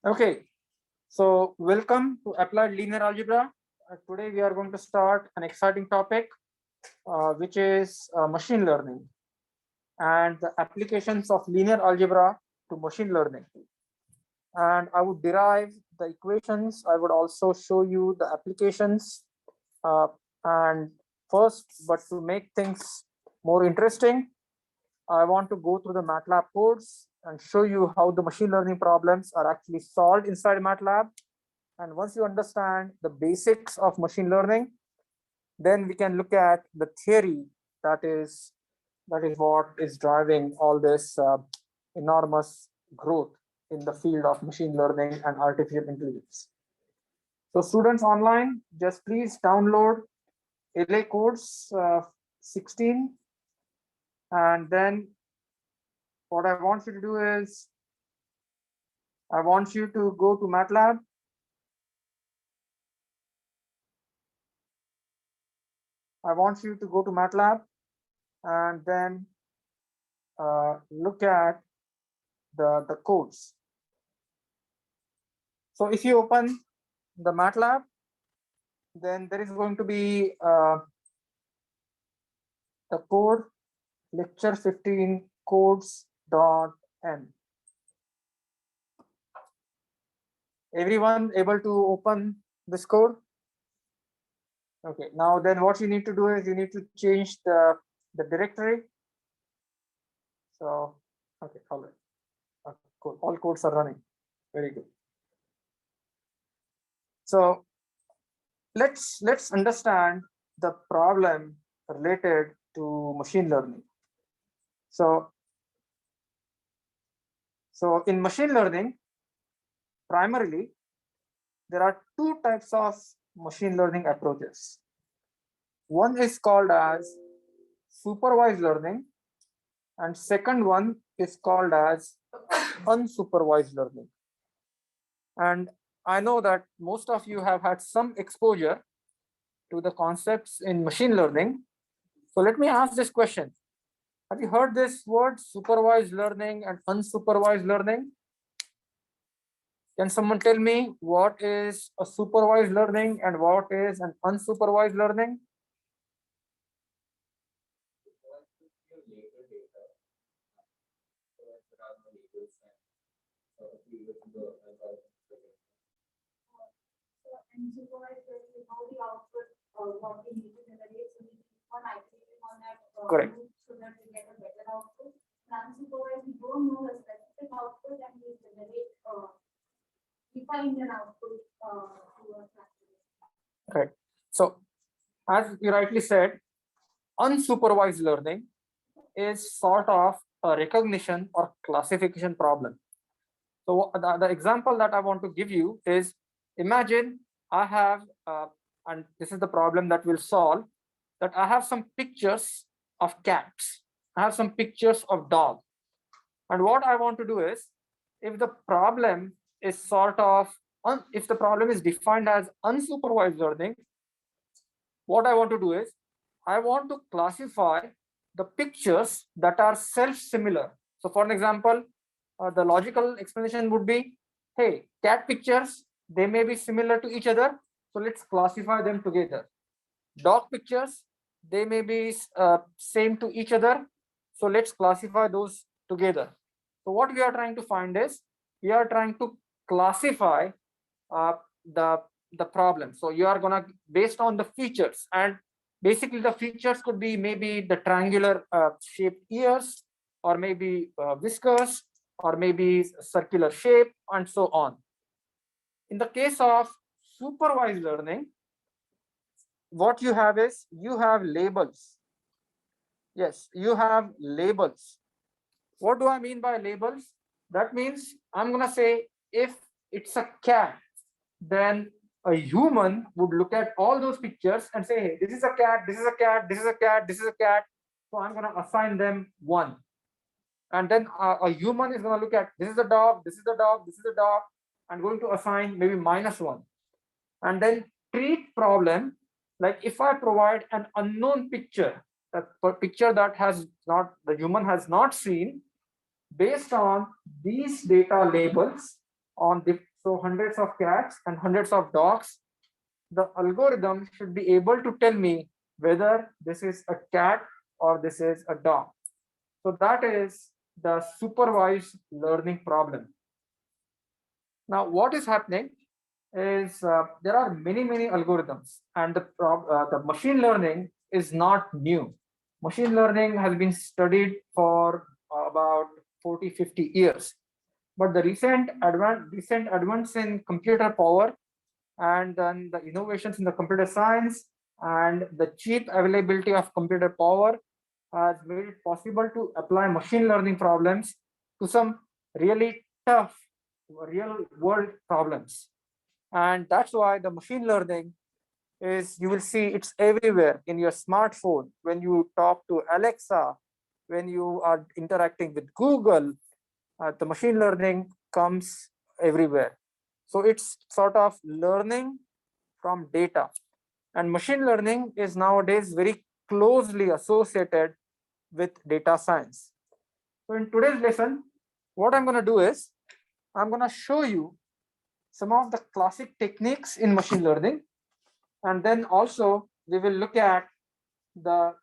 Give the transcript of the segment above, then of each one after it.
Okay, so welcome to Applied Linear Algebra. Today we are going to start an exciting topic, which is machine learning and the applications of linear algebra to machine learning. And I would derive the equations. I would also show you the applications. And first, but to make things more interesting, I want to go through the MATLAB codes and show you how the machine learning problems are actually solved inside MATLAB. And once you understand the basics of machine learning, then we can look at the theory that is what is driving all this enormous growth in the field of machine learning and artificial intelligence. So students online, just please download LA course 16. And then what I want you to do is, I want you to go to MATLAB. I want you to go to MATLAB and then look at the codes. So if you open the MATLAB, then there is going to be the code lecture 15 codes.m. Everyone able to open this code? Okay, now then what you need to do is you need to change the directory. So, okay, all right. Okay, cool. All codes are running. Very good. So let's understand the problem related to machine learning. So in machine learning, primarily, there are two types of machine learning approaches. One is called as supervised learning, and second one is called as unsupervised learning. And I know that most of you have had some exposure to the concepts in machine learning. So let me ask this question. Have you heard this word supervised learning and unsupervised learning? Can someone tell me what is a supervised learning and what is an unsupervised learning? Correct. So that we get a better output. Unsupervised, we don't know the specific output and we generate define an output Right. So as you rightly said, unsupervised learning is sort of a recognition or classification problem. So the example that I want to give you is, imagine I have, and this is the problem that we'll solve, that I have some pictures of cats. I have some pictures of dogs. And what I want to do is, if the problem is sort of, if the problem is defined as unsupervised learning, what I want to do is, I want to classify the pictures that are self-similar. So for an example, the logical explanation would be, hey, cat pictures, they may be similar to each other, so let's classify them together. Dog pictures, they may be same to each other, so let's classify those together. So what we are trying to find is, we are trying to classify the problem. So you are gonna, based on the features, and basically the features could be maybe the triangular shaped ears, or maybe whiskers, or maybe circular shape, and so on. In the case of supervised learning, what you have is, you have labels. Yes, you have labels. What do I mean by labels? That means I'm gonna say, if it's a cat, then a human would look at all those pictures and say, hey, this is a cat, this is a cat, this is a cat, this is a cat. So I'm gonna assign them 1. And then a human is gonna look at, this is a dog, this is the dog, this is the dog, and going to assign maybe -1. And then treat problem like, if I provide an unknown picture, a picture that has not, the human has not seen, based on these data labels on the, so hundreds of cats and hundreds of dogs, the algorithm should be able to tell me whether this is a cat or this is a dog. So that is the supervised learning problem. Now, what is happening is there are many algorithms, and the machine learning is not new. Machine learning has been studied for about 40-50 years, but the recent advance in computer power, and then the innovations in the computer science and the cheap availability of computer power has made it possible to apply machine learning problems to some really tough real world problems. And that's why the machine learning is, you will see it's everywhere in your smartphone, when you talk to Alexa, when you are interacting with Google, the machine learning comes everywhere. So it's sort of learning from data. And machine learning is nowadays very closely associated with data science. So in today's lesson, what I'm going to do is, I'm going to show you some of the classic techniques in machine learning, and then also we will look at the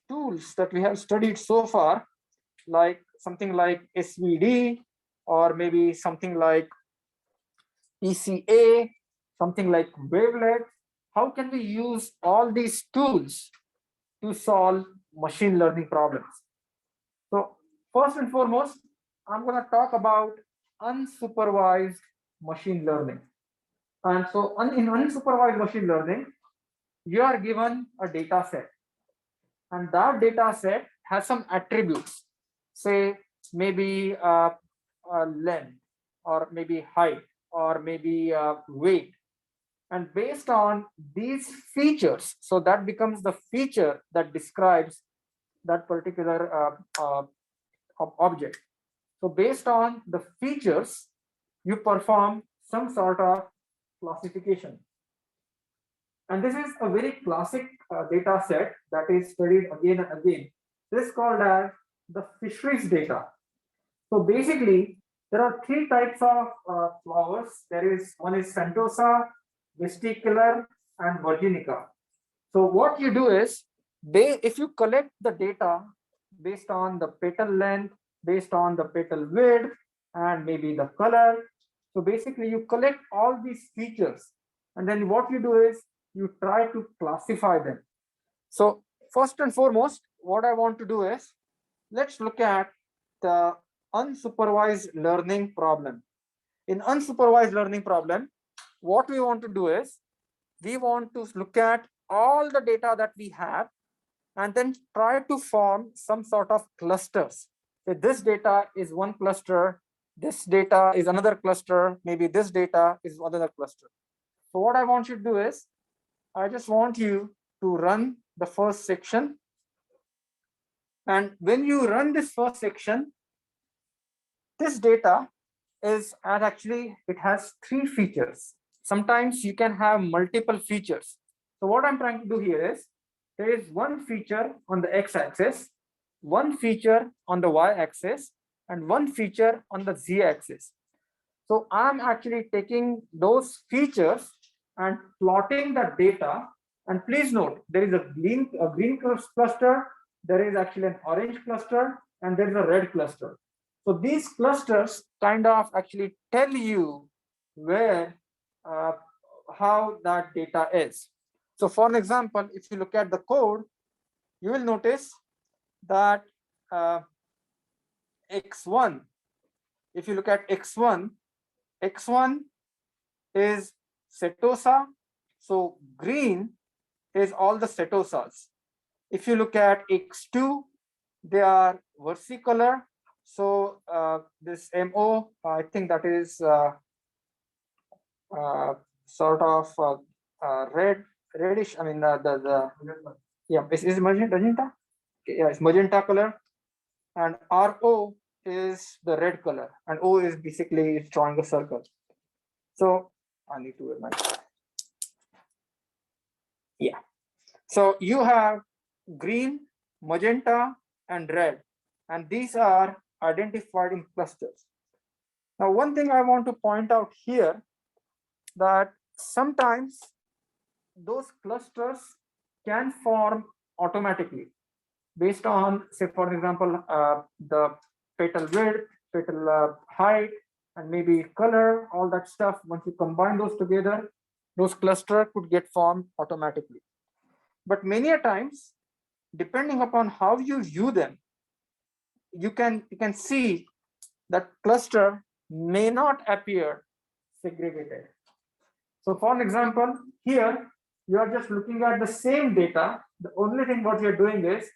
tools that we have studied so far, like something like SVD, or maybe something like PCA, something like Wavelet. How can we use all these tools to solve machine learning problems? So first and foremost, I'm going to talk about unsupervised machine learning. And so in unsupervised machine learning, you are given a data set, and that data set has some attributes, say maybe length, or maybe height, or maybe weight. And based on these features, so that becomes the feature that describes that particular object. So based on the features, you perform some sort of classification. And this is a very classic data set that is studied again and again. This is called as the fisheries data. So basically, there are three types of flowers. One is Centosa, Vesticular, and Virginica. So what you do is, if you collect the data based on the petal length, based on the petal width, and maybe the color. So basically, you collect all these features, and then what you do is you try to classify them. So first and foremost, what I want to do is, let's look at the unsupervised learning problem. In unsupervised learning problem, what we want to do is, we want to look at all the data that we have and then try to form some sort of clusters. So this data is one cluster, this data is another cluster, maybe this data is another cluster. So what I want you to do is, I just want you to run the first section. And when you run this first section, this data is, and actually it has three features. Sometimes you can have multiple features. So what I'm trying to do here is, there is one feature on the x-axis, one feature on the y-axis, and one feature on the z-axis. So I'm actually taking those features and plotting the data. And please note, there is a green cluster, there is actually an orange cluster, and there is a red cluster. So these clusters kind of actually tell you where, how that data is. So for an example, if you look at the code, you will notice that X1, if you look at X1 is Setosa. So green is all the Setosas. If you look at X2, they are versicolor. So this MO, I think that is sort of reddish. I mean, yeah, is magenta. Yeah, it's magenta color, and RO is the red color, and O is basically drawing a circle. So I need to wear my, yeah. So you have green, magenta, and red, and these are identified in clusters. Now, one thing I want to point out here, that sometimes those clusters can form automatically based on, say, for example, the petal width, petal height, and maybe color, all that stuff. Once you combine those together, those cluster could get formed automatically. But many a times, depending upon how you view them, you can see that cluster may not appear segregated. So for an example, here you are just looking at the same data. The only thing what you're doing is,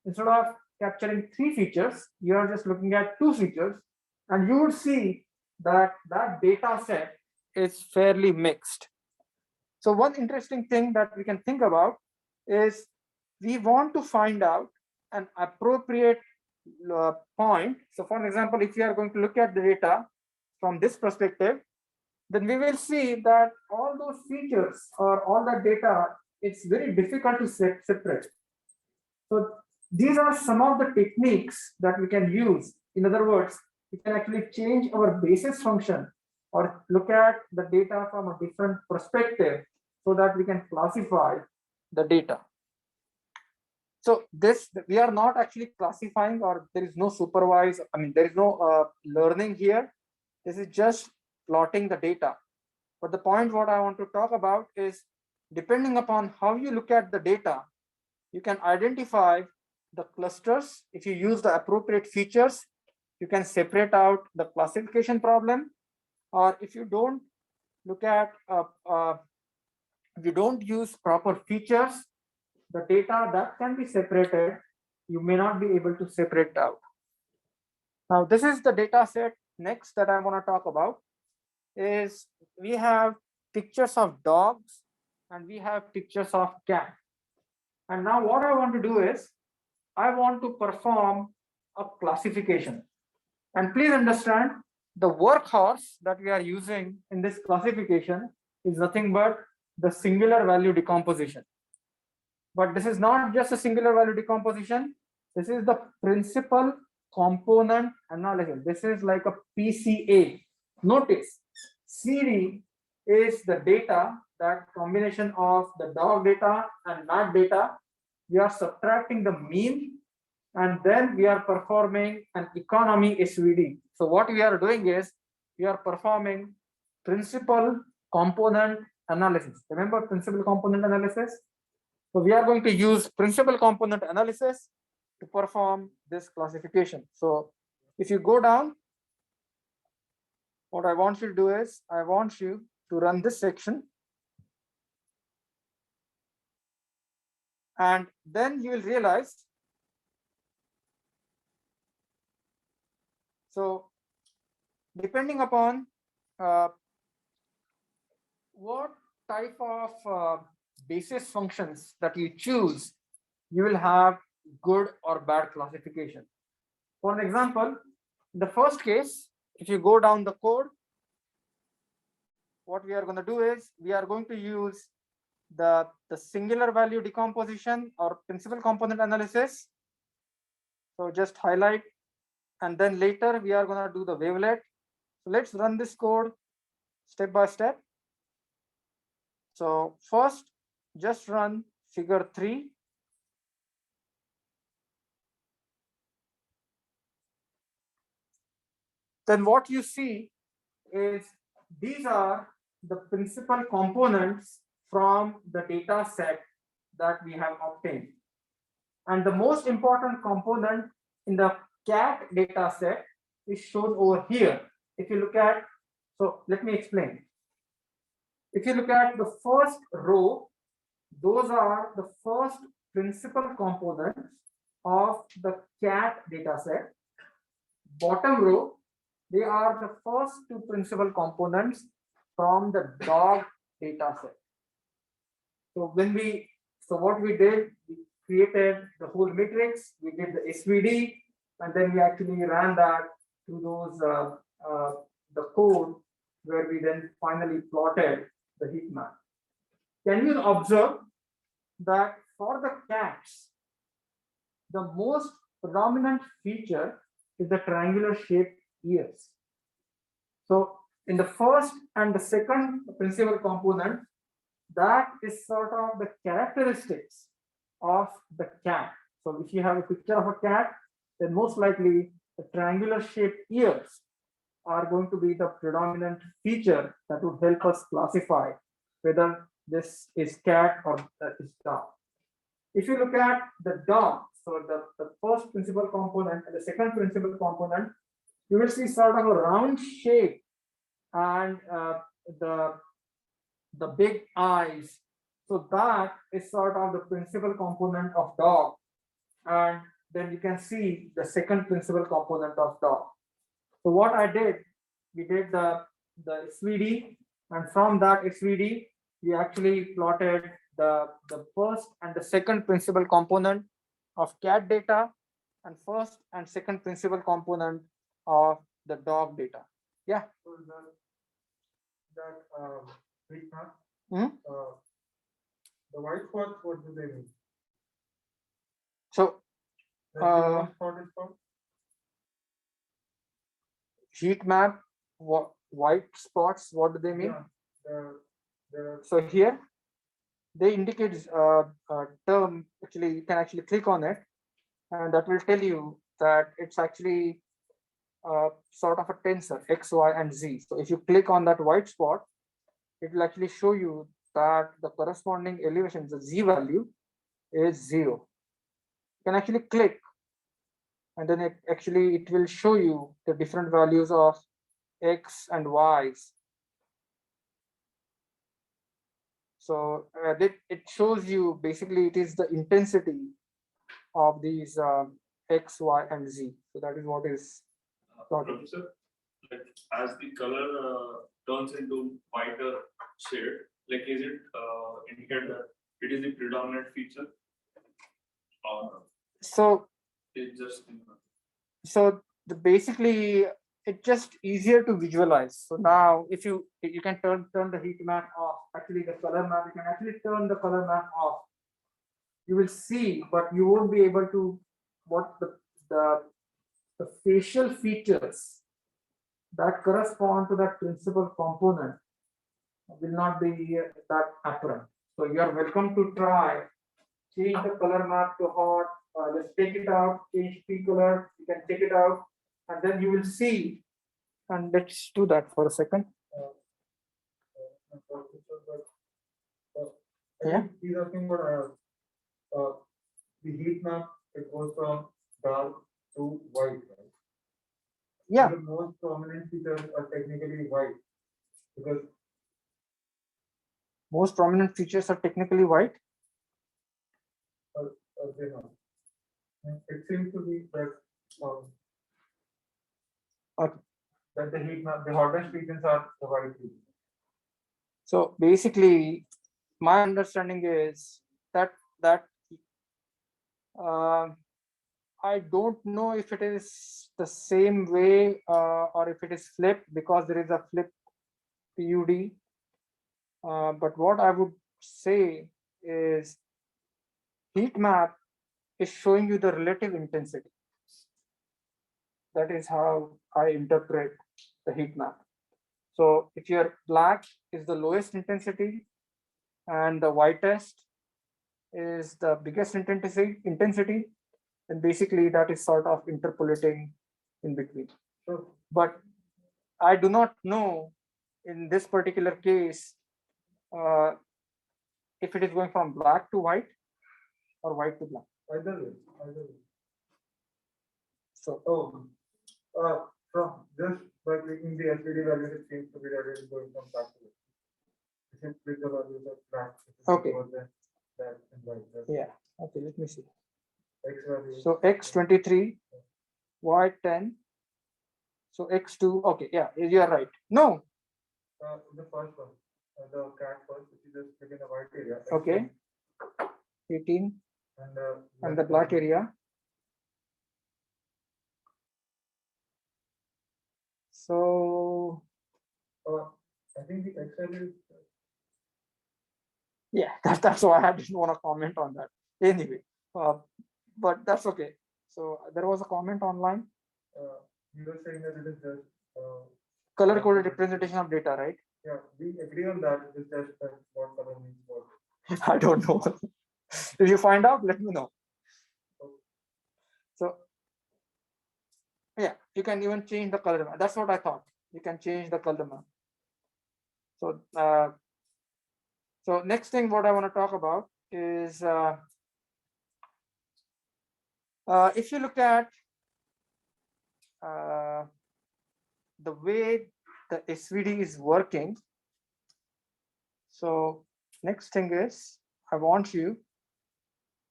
instead of capturing 3 features, you are just looking at 2 features, and you would see that that data set is fairly mixed. So one interesting thing that we can think about is, we want to find out an appropriate point. So for example, if you are going to look at the data from this perspective, then we will see that all those features or all that data, it's very difficult to separate. So these are some of the techniques that we can use. In other words, we can actually change our basis function or look at the data from a different perspective so that we can classify the data. So this, we are not actually classifying, or there is no supervised, there is no learning here. This is just plotting the data. But the point what I want to talk about is, depending upon how you look at the data, you can identify the clusters. If you use the appropriate features, you can separate out the classification problem. Or if you don't look at, if you don't use proper features, the data that can be separated, you may not be able to separate out. Now, this is the data set next that I want to talk about. Is we have pictures of dogs and we have pictures of cat. And now what I want to do is, I want to perform a classification. And please understand, the workhorse that we are using in this classification is nothing but the singular value decomposition. But this is not just a singular value decomposition. This is the principal component analysis. This is like a PCA. Notice, CD is the data, that combination of the dog data and mat data. We are subtracting the mean, and then we are performing an economy SVD. So what we are doing is, we are performing principal component analysis. Remember principal component analysis? So we are going to use principal component analysis to perform this classification. So if you go down, what I want you to do is, I want you to run this section, and then you will realize, so depending upon what type of basis functions that you choose, you will have good or bad classification. For an example, in the first case, if you go down the code, what we are going to do is, we are going to use the singular value decomposition or principal component analysis. So just highlight, and then later we are going to do the wavelet. So let's run this code step by step. So first, just run figure 3. Then what you see is, these are the principal components from the data set that we have obtained. And the most important component in the cat data set is shown over here. If you look at, so let me explain. If you look at the first row, those are the first principal components of the cat data set. Bottom row, they are the first 2 principal components from the dog data set. So what we did, we created the whole matrix, we did the SVD, and then we actually ran that to those the code where we then finally plotted the heat map. Can you observe that for the cats, the most predominant feature is the triangular shaped ears. So in the first and the second principal component, that is sort of the characteristics of the cat. So if you have a picture of a cat, then most likely the triangular shaped ears are going to be the predominant feature that would help us classify whether this is cat or is dog. If you look at the dog, so the first principal component and the second principal component, you will see sort of a round shape and the big eyes. So that is sort of the principal component of dog. And then you can see the second principal component of dog. So what I did, we did the SVD, and from that SVD, we actually plotted the first and the second principal component of cat data, and first and second principal component of the dog data. Yeah. So that heat map, Mhm. the white spots, what do they mean? So The white spot is called? heat map, white spots, what do they mean? Yeah, So here they indicate a term. Actually, you can actually click on it, and that will tell you that it's actually sort of a tensor x, y, and z. So if you click on that white spot, it will actually show you that the corresponding elevation, the z value, is 0. You can actually click, and then it will show you the different values of x and y's. So it shows you basically it is the intensity of these x, y, and z. So that is what is plotted. Professor, like as the color turns into whiter shade, like is it indicate that it is the predominant feature, or So it just basically it's just easier to visualize. So now if you can turn the heat map off, actually the color map, you can actually turn the color map off. You will see, but you won't be able to what the facial features that correspond to that principal component will not be that apparent. So you are welcome to try change the color map to hot. Let's take it out, change P color. You can take it out, and then you will see. And let's do that for a second. Yeah. He's asking about the heat map. It goes from dark to white, right? Yeah. The most prominent features are technically white because Most prominent features are technically white. they know. It seems to be that Okay. that the heat map, the hottest regions are the white regions. So basically, my understanding is that I don't know if it is the same way or if it is flipped, because there is a flip PUD. But what I would say is heat map is showing you the relative intensity. That is how I interpret the heat map. So if your black is the lowest intensity and the whitest is the biggest intensity, then basically that is sort of interpolating in between. So, but I do not know in this particular case if it is going from black to white or white to black. either way, either way. So from just by clicking the SVD values, it seems to be that it is going from black to white. If you click the values of black, Okay. That and white. Yeah. Okay. Let me see. X value. So X23, Y10. So X2. Okay. Yeah. You are right. No. The first one, the cat first, which is just click in the white area. Okay. 18 and the black area. So I think the X value is yeah, that's why I didn't want to comment on that. Anyway, but that's okay. So there was a comment online. you were saying that it is just color coded representation of data, right? Yeah, we agree on that. Just that what color means what. I don't know. If you find out, let me know. So yeah, you can even change the color map. That's what I thought. You can change the color map. So next thing what I want to talk about is if you look at the way the SVD is working. So next thing is I want you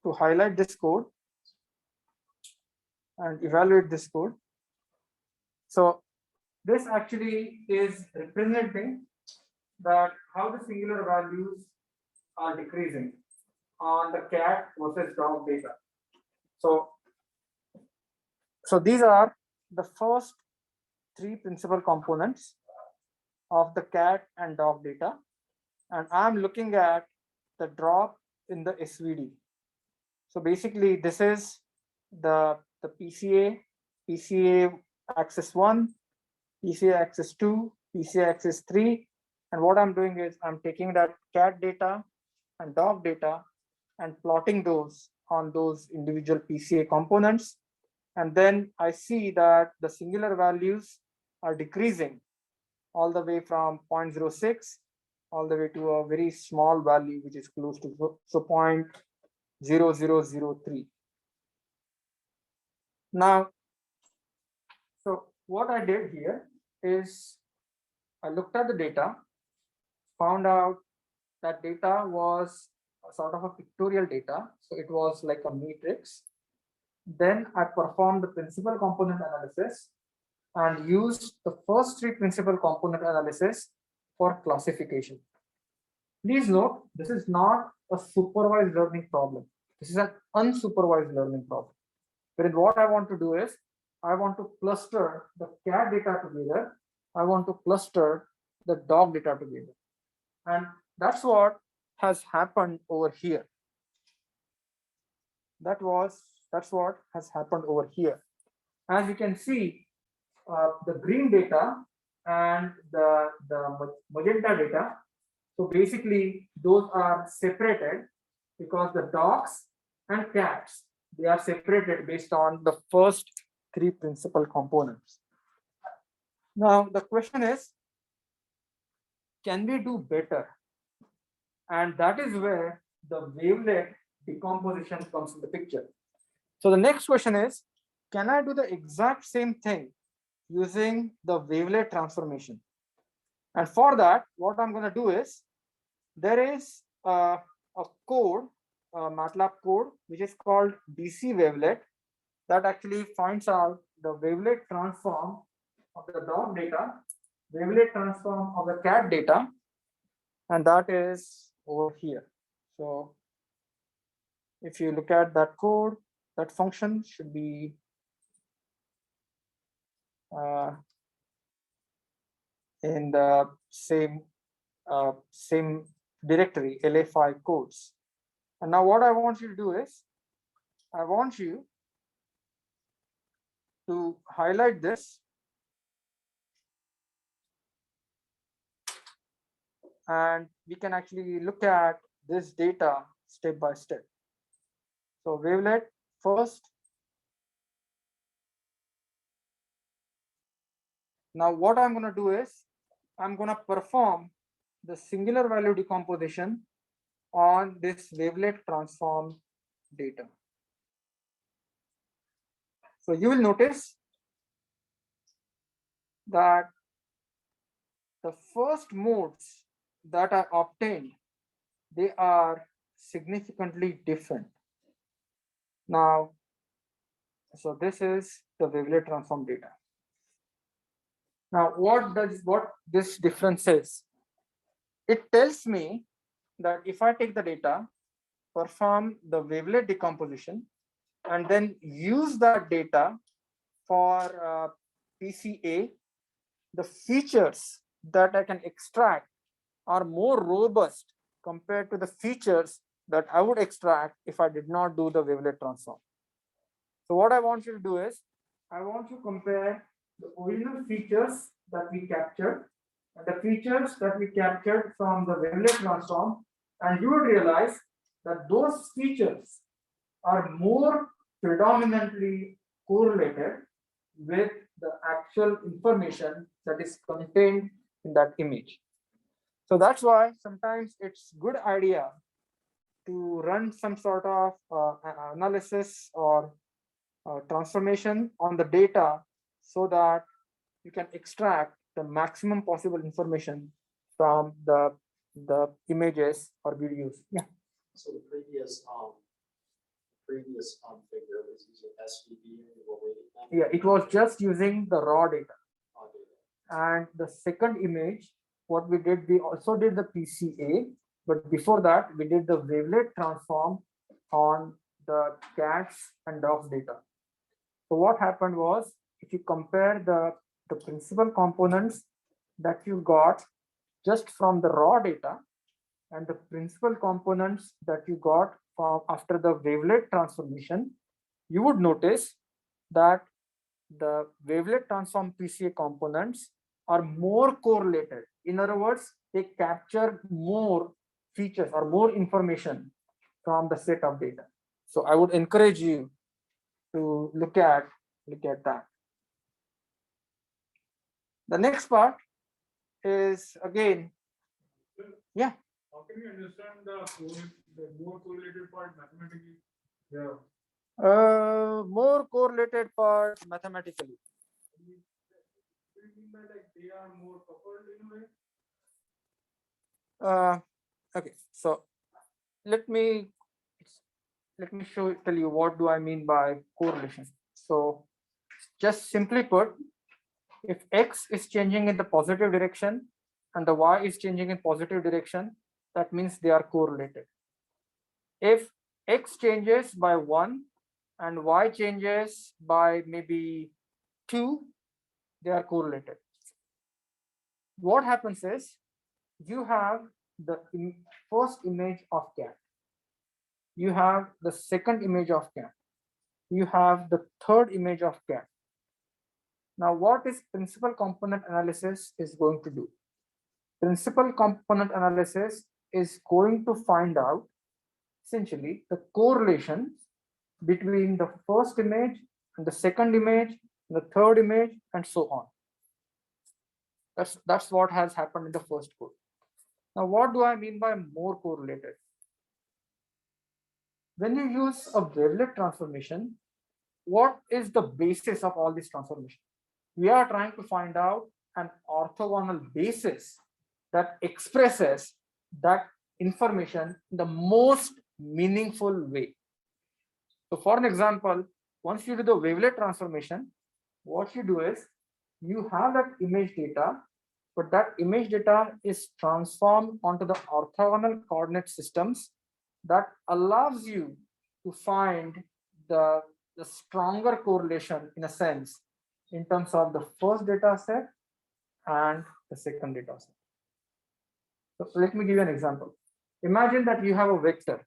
to highlight this code and evaluate this code. So this actually is representing that how the singular values are decreasing on the cat versus dog data. So these are the first three principal components of the cat and dog data, and I'm looking at the drop in the SVD. So basically this is the PCA axis 1, PCA axis 2, PCA axis 3, and what I'm doing is I'm taking that cat data and dog data and plotting those on those individual PCA components. And then I see that the singular values are decreasing all the way from 0.06 all the way to a very small value, which is close to 0.0003. Now, so what I did here is I looked at the data, found out that data was a sort of a pictorial data. So it was like a matrix. Then I performed the principal component analysis and used the first three principal component analysis for classification. Please note, this is not a supervised learning problem. This is an unsupervised learning problem. But what I want to do is, I want to cluster the cat data together. I want to cluster the dog data together. And that's what has happened over here. That's what has happened over here. As you can see, the green data and the magenta data. So basically, those are separated because the dogs and cats, they are separated based on the first three principal components. Now, the question is, can we do better? And that is where the wavelet decomposition comes in the picture. So the next question is, can I do the exact same thing using the wavelet transformation? And for that, what I'm going to do is, there is a code, a MATLAB code, which is called DC wavelet, that actually finds out the wavelet transform of the dog data, wavelet transform of the cat data, and that is over here. So if you look at that code, that function should be in the same directory, LA5 codes. And now what I want you to do is, I want you to highlight this and we can actually look at this data step by step. So wavelet first. Now what I'm going to do is, I'm going to perform the singular value decomposition on this wavelet transform data. So you will notice that the first modes that I obtained, they are significantly different. Now, so this is the wavelet transform data. Now, what this difference is? It tells me that if I take the data, perform the wavelet decomposition, and then use that data for PCA, the features that I can extract are more robust compared to the features that I would extract if I did not do the wavelet transform. So what I want you to do is, I want you to compare the original features that we captured, and the features that we captured from the wavelet transform, and you would realize that those features are more predominantly correlated with the actual information that is contained in that image. So that's why sometimes it's good idea to run some sort of analysis or transformation on the data so that you can extract the maximum possible information from the images or videos. Yeah. So the previous figure was using SVD and related them. Yeah, it was just using the raw data. Data. And the second image, what we did, we also did the PCA, but before that, we did the wavelet transform on the cats and dogs data. So what happened was, if you compare the principal components that you got just from the raw data and the principal components that you got from after the wavelet transformation, you would notice that the wavelet transform PCA components are more correlated. In other words, they capture more features or more information from the set of data. So I would encourage you to look at that. The next part is again, yeah. How can we understand the more correlated part mathematically? Yeah. More correlated part mathematically. Do you mean by like they are more coupled in a way? Okay, so let me tell you what do I mean by correlation. So just simply put, if x is changing in the positive direction and the y is changing in positive direction, that means they are correlated. If x changes by 1 and y changes by maybe 2, they are correlated. What happens is, you have the first image of cat, you have the second image of cat, you have the third image of cat. Now what is principal component analysis is going to do? Principal component analysis is going to find out essentially the correlation between the first image and the second image, the third image, and so on. That's what has happened in the first code. Now, what do I mean by more correlated? When you use a wavelet transformation, what is the basis of all this transformation? We are trying to find out an orthogonal basis that expresses that information in the most meaningful way. So for an example, once you do the wavelet transformation, what you do is you have that image data, but that image data is transformed onto the orthogonal coordinate systems that allows you to find the stronger correlation in a sense in terms of the first data set and the second data set. So let me give you an example. Imagine that you have a vector,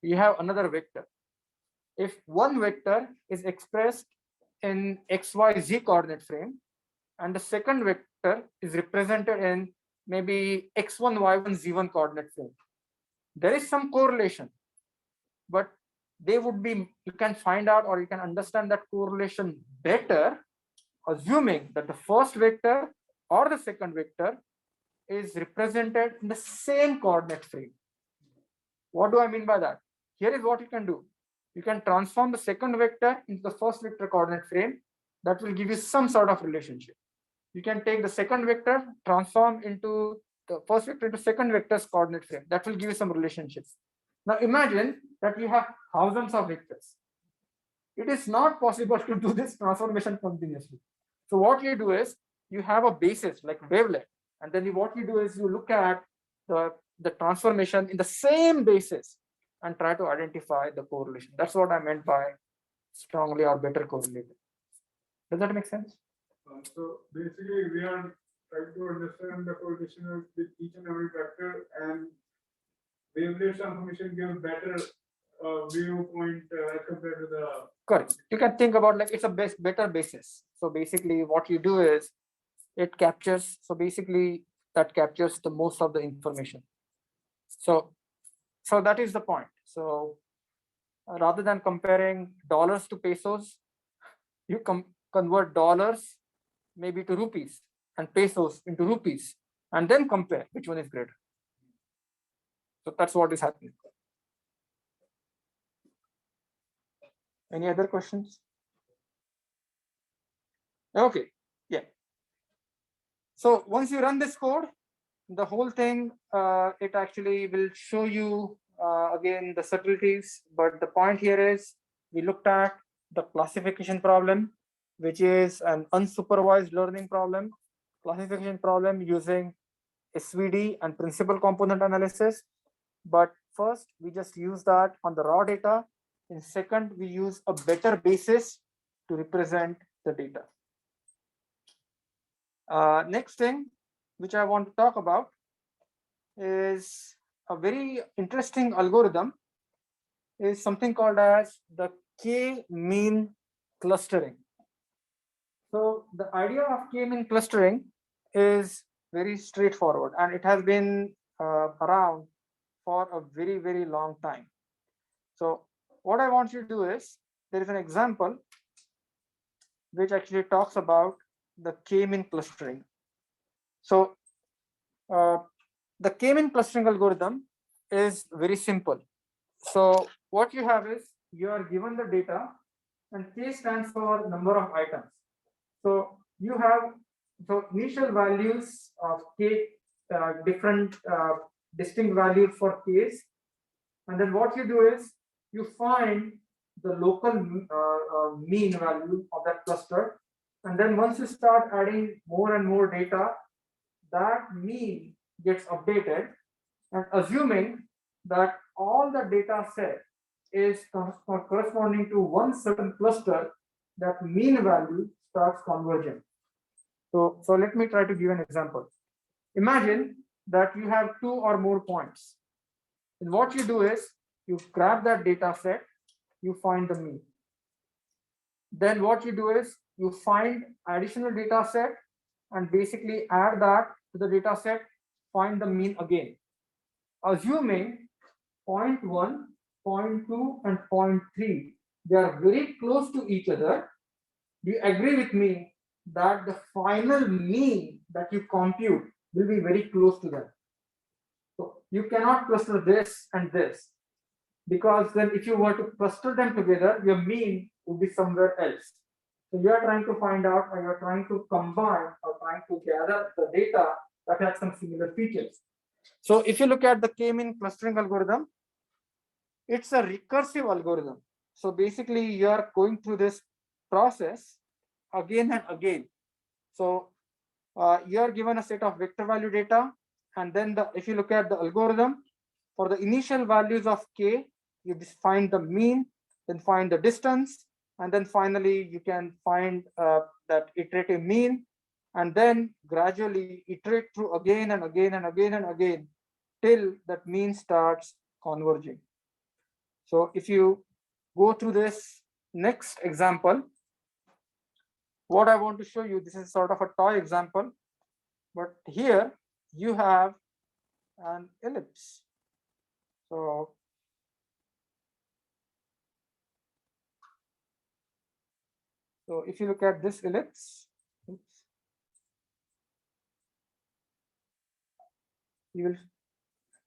you have another vector. If one vector is expressed in XYZ coordinate frame and the second vector is represented in maybe X1, Y1, Z1 coordinate frame, there is some correlation, but they would be, you can find out or you can understand that correlation better assuming that the first vector or the second vector is represented in the same coordinate frame. What do I mean by that? Here is what you can do. You can transform the second vector into the first vector coordinate frame. That will give you some sort of relationship. You can take the second vector, transform into the first vector into second vector's coordinate frame. That will give you some relationships. Now imagine that you have thousands of vectors. It is not possible to do this transformation continuously. So what you do is you have a basis like wavelet, and then what you do is you look at the transformation in the same basis and try to identify the correlation. That's what I meant by strongly or better correlated. Does that make sense? So basically, we are trying to understand the correlation with each and every vector, and wavelet transformation gives better viewpoint as compared to the. Correct. You can think about like it's a better basis. So basically, what you do is it captures, so basically that captures the most of the information. So that is the point. So rather than comparing dollars to pesos, you convert dollars maybe to rupees and pesos into rupees, and then compare which one is greater. So that's what is happening. Any other questions? Okay, yeah. So once you run this code, the whole thing, it actually will show you again the subtleties. But the point here is we looked at the classification problem, which is an unsupervised learning problem, classification problem using SVD and principal component analysis. But first, we just use that on the raw data. In second, we use a better basis to represent the data. Next thing which I want to talk about is a very interesting algorithm, is something called as the k-mean clustering. So the idea of k-mean clustering is very straightforward, and it has been around for a very, very long time. So what I want you to do is, there is an example which actually talks about the k-mean clustering. So the k-mean clustering algorithm is very simple. So what you have is, you are given the data, and k stands for number of items. So you have initial values of k, different distinct values for k's, and then what you do is you find the local mean value of that cluster, and then once you start adding more and more data, that mean gets updated, and assuming that all the data set is corresponding to one certain cluster, that mean value starts converging. So let me try to give an example. Imagine that you have 2 or more points, and what you do is you grab that data set, you find the mean. Then what you do is you find additional data set and basically add that to the data set, find the mean again. Assuming 0.1, 0.2, and 0.3, they are very close to each other, do you agree with me that the final mean that you compute will be very close to them? So you cannot cluster this and this, because then if you were to cluster them together, your mean would be somewhere else. So you are trying to find out, or you are trying to combine, or trying to gather the data that has some similar features. So if you look at the k-mean clustering algorithm, it's a recursive algorithm. So basically you are going through this process again and again. So you are given a set of vector value data, and then if you look at the algorithm, for the initial values of k, you find the mean, then find the distance, and then finally you can find that iterative mean, and then gradually iterate through again and again and again and again till that mean starts converging. So if you go through this next example, what I want to show you, this is sort of a toy example, but here you have an ellipse. So if you look at this ellipse, you will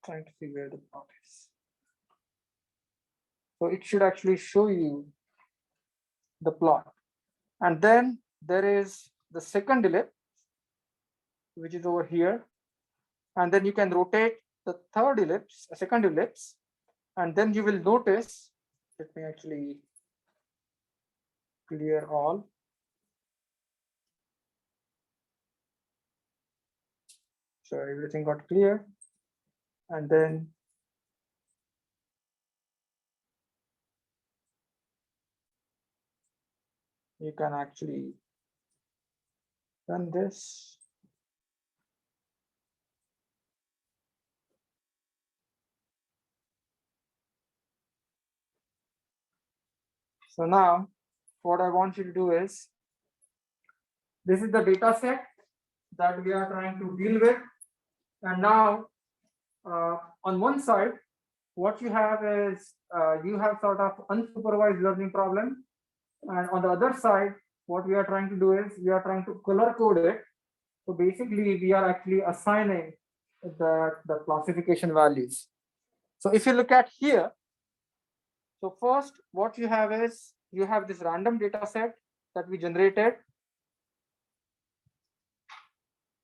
try to see where the plot is. So it should actually show you the plot. And then there is the second ellipse, which is over here. And then you can rotate the third ellipse, a second ellipse, and then you will notice, let me actually clear all. So everything got clear. And then you can actually run this. So now what I want you to do is, this is the data set that we are trying to deal with. And now on one side, what you have is you have sort of unsupervised learning problem. And on the other side, what we are trying to do is we are trying to color code it. So basically, we are actually assigning the classification values. So if you look at here, so first, what you have is you have this random data set that we generated.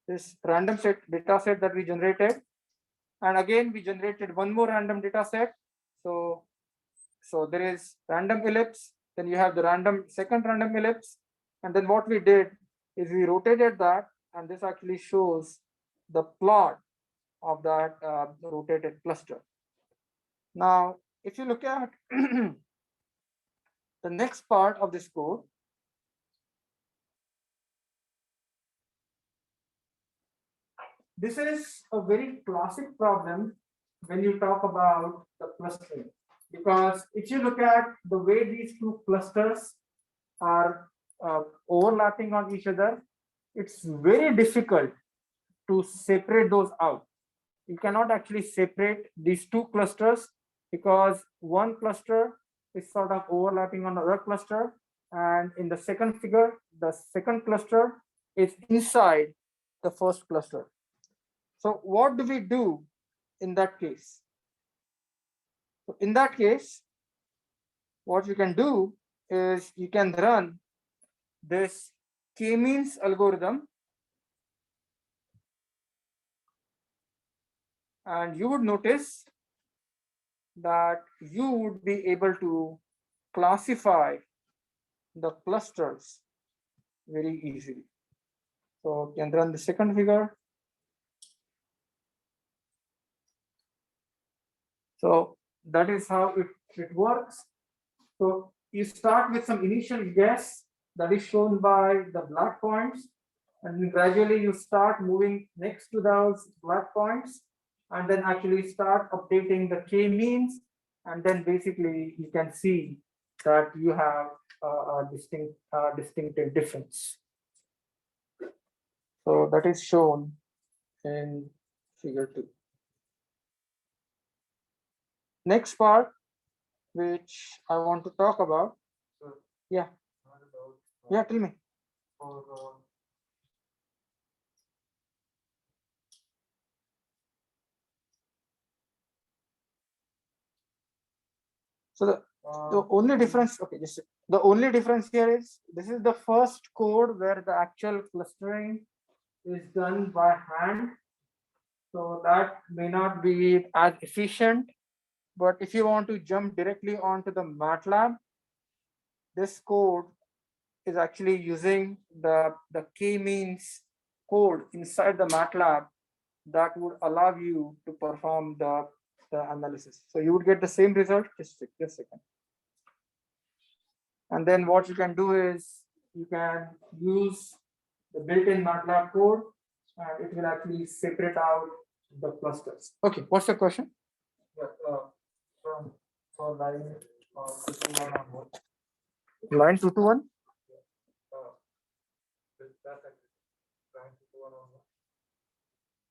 This random data set that we generated. And again, we generated one more random data set. So there is random ellipse, then you have the second random ellipse. And then what we did is we rotated that, and this actually shows the plot of that rotated cluster. Now, if you look at the next part of this code, this is a very classic problem when you talk about the clustering, because if you look at the way these two clusters are overlapping on each other, it's very difficult to separate those out. You cannot actually separate these two clusters because one cluster is sort of overlapping on the other cluster, and in the second figure, the second cluster is inside the first cluster. So what do we do in that case? So in that case, what you can do is you can run this k-means algorithm, and you would notice that you would be able to classify the clusters very easily. So you can run the second figure. So that is how it works. So you start with some initial guess that is shown by the black points, and then gradually you start moving next to those black points, and then actually start updating the k-means, and then basically you can see that you have a distinctive difference. So that is shown in figure 2. Next part, which I want to talk about. Yeah. Yeah, tell me. So the only difference, okay, just the only difference here is this is the first code where the actual clustering is done by hand. So that may not be as efficient, but if you want to jump directly onto the MATLAB, this code is actually using the k-means code inside the MATLAB that would allow you to perform the analysis. So you would get the same result. Just a second. And then what you can do is you can use the built-in MATLAB code, and it will actually separate out the clusters. Okay, what's the question? Yeah, for line 221 onward. Line 221? Line 221 onward.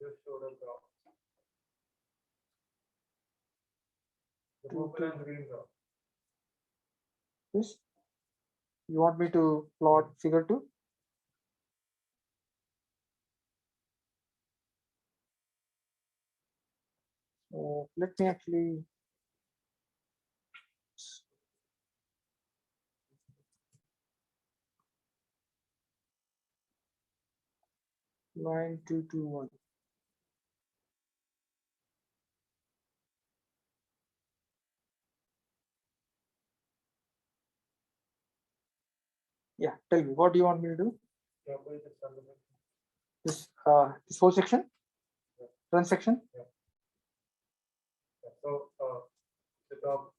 Just showed a graph. The purple and green graph. Yes. You want me to plot figure 2? Let me actually. Line 221. Yeah, tell me, what do you want me to do? This whole section? Run section? So the top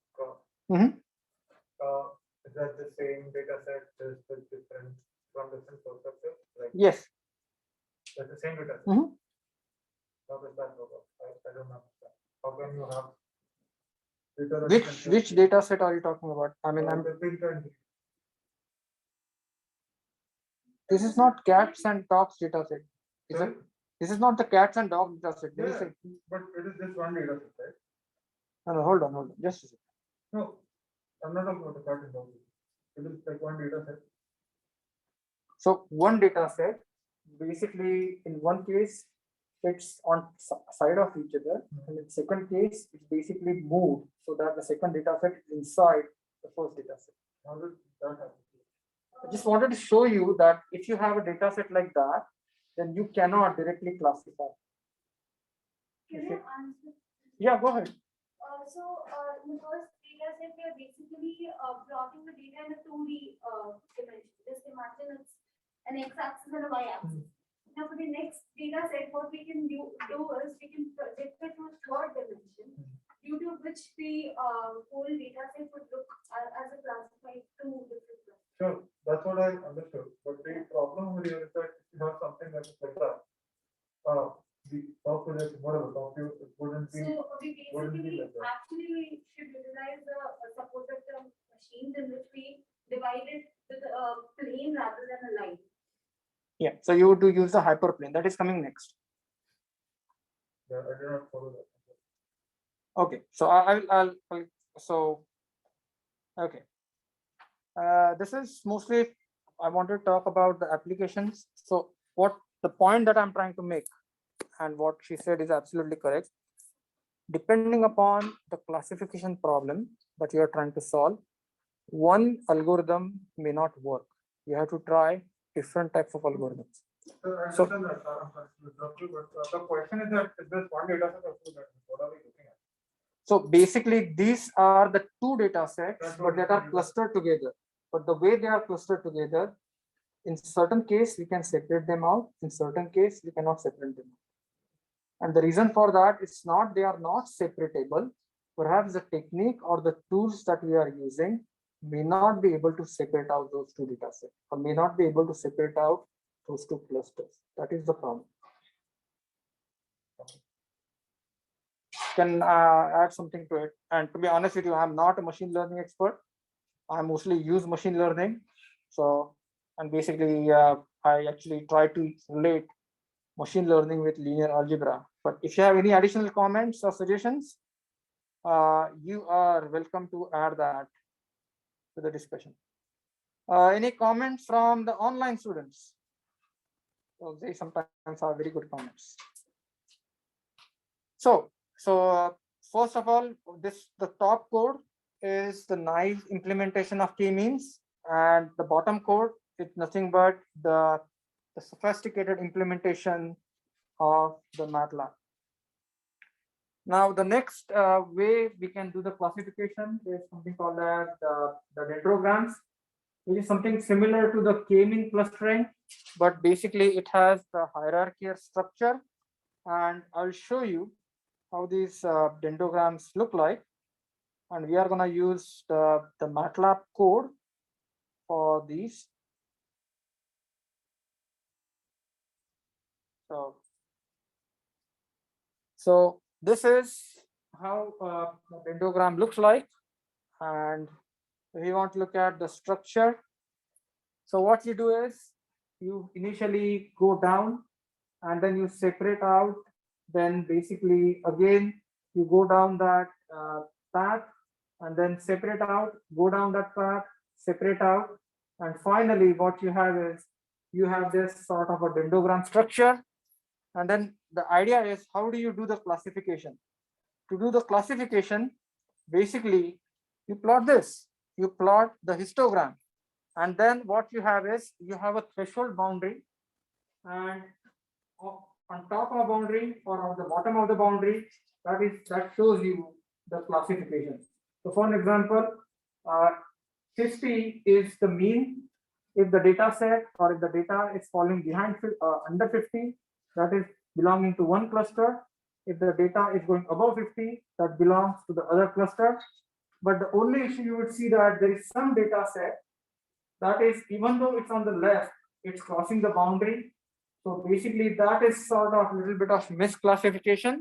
is that the same data set just with different from different perspectives? Like Yes. that's the same data set. How does that work? I don't understand. How can you have Which data set are you talking about? I mean, the pink and this is not cats and dogs data set. Is Sorry? it? This is not the cats and dogs data set. Did you Yeah, say? but it is just one data set, right? No, hold on, just a second. No, I'm not talking about the cat and dog. It is like one data set. So one data set, basically in one case, it's on side of each other, and in second case, it's basically moved so that the second data set is inside the first data set. How does that happen? I just wanted to show you that if you have a data set like that, then you cannot directly classify. Can I answer? Yeah, go ahead. In the first data set, we are basically plotting the data in a 2D dimension. Just imagine it's an x-axis and a y-axis. Now for the next data set, what we can do is we can project it to a third dimension, due to which the whole data set would look as a classified two different ones. Sure, that's what I understood, but the problem with here is that if you have something that is like that, the top project, whatever, top view, it wouldn't be, So we wouldn't be basically like that. actually should utilize the supported term machines in which we divide it with a plane rather than a line. Yeah, so you do use the hyperplane. That is coming next. Yeah, I did not follow that. Okay, so so okay. This is mostly I want to talk about the applications. So what the point that I'm trying to make and what she said is absolutely correct. Depending upon the classification problem that you are trying to solve, one algorithm may not work. You have to try different types of algorithms. So I understand that, I'm sorry to interrupt you, but the question is that is this one data set or two data sets? What are we looking at? So basically, these are the two data sets, That's but what that we are do. clustered together. But the way they are clustered together, in certain case, we can separate them out. In certain case, we cannot separate them out. And the reason for that is not they are not separatable. Perhaps the technique or the tools that we are using may not be able to separate out those two data sets, or may not be able to separate out those two clusters. That is the problem. Can add something to it. And to be honest with you, I'm not a machine learning expert. I mostly use machine learning. So, and basically, I actually try to relate machine learning with linear algebra. But if you have any additional comments or suggestions, you are welcome to add that to the discussion. Any comments from the online students? So they sometimes have very good comments. So first of all, the top code is the nice implementation of k-means, and the bottom code is nothing but the sophisticated implementation of the MATLAB. Now, the next way we can do the classification is something called as the dendrograms, which is something similar to the k-mean clustering, but basically it has the hierarchical structure, and I'll show you how these dendrograms look like. And we are going to use the MATLAB code for these. So this is how the dendrogram looks like. And we want to look at the structure. So what you do is you initially go down and then you separate out. Then basically again, you go down that path and then separate out, go down that path, separate out. And finally, what you have is you have this sort of a dendrogram structure. And then the idea is, how do you do the classification? To do the classification, basically, you plot this. You plot the histogram. And then what you have is, you have a threshold boundary. And on top of boundary or on the bottom of the boundary, that shows you the classification. So for an example, 50 is the mean. If the data set or if the data is falling behind under 50, that is belonging to one cluster. If the data is going above 50, that belongs to the other cluster. But the only issue you would see that there is some data set that is, even though it's on the left, it's crossing the boundary. So basically that is sort of a little bit of misclassification.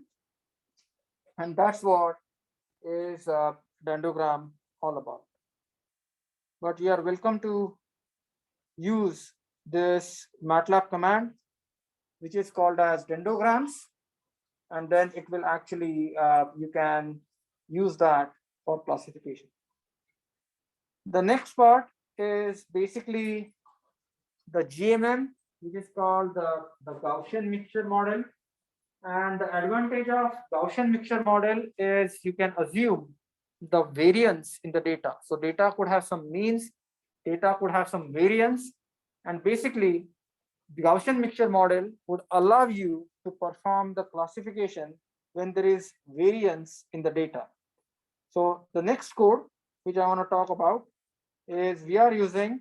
And that's what is dendrogram all about. But you are welcome to use this MATLAB command which is called as dendrograms, and then it will actually, you can use that for classification. The next part is basically the GMM, which is called the Gaussian mixture model. And the advantage of Gaussian mixture model is you can assume the variance in the data. So data could have some means, data could have some variance, and basically the Gaussian mixture model would allow you to perform the classification when there is variance in the data. So the next code which I want to talk about is we are using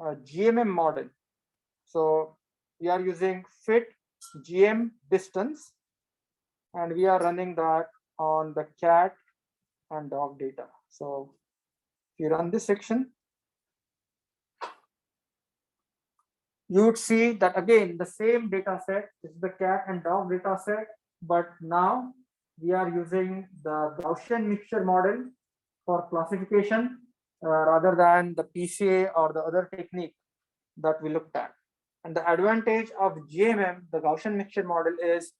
a GMM model. So we are using fit GM distance, and we are running that on the cat and dog data. So if you run this section, you would see that again the same data set is the cat and dog data set, but now we are using the Gaussian mixture model for classification rather than the PCA or the other technique that we looked at. And the advantage of GMM, the Gaussian mixture model, is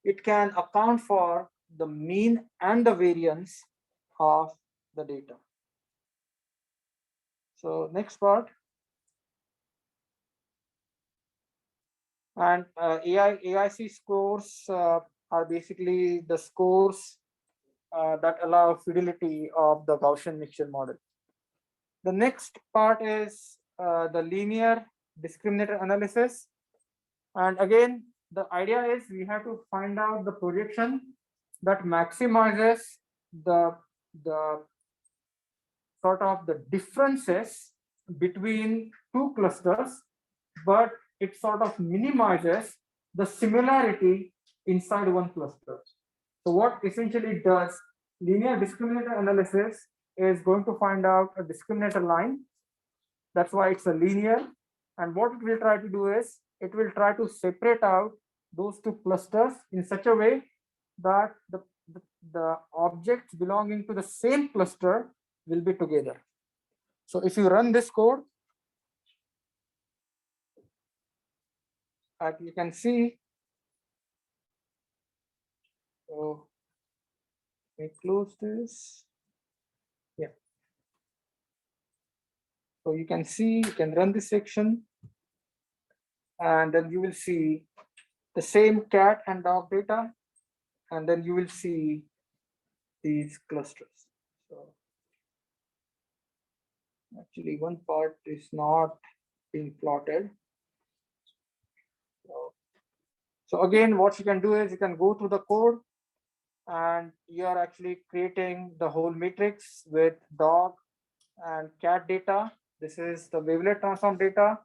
it can account for the mean and the variance of the data. So next part. And AIC scores are basically the scores that allow fidelity of the Gaussian mixture model. The next part is the linear discriminator analysis. And again, the idea is we have to find out the projection that maximizes the sort of the differences between two clusters, but it sort of minimizes the similarity inside one cluster. So what essentially does linear discriminator analysis is going to find out a discriminator line. That's why it's a linear. And what it will try to do is it will try to separate out those two clusters in such a way that the objects belonging to the same cluster will be together. So if you run this code, you can see, so let me close this. Yeah. So you can see, you can run this section, and then you will see the same cat and dog data, and then you will see these clusters. So actually one part is not being plotted. So again, what you can do is you can go through the code and you are actually creating the whole matrix with dog and cat data. This is the wavelet transform data.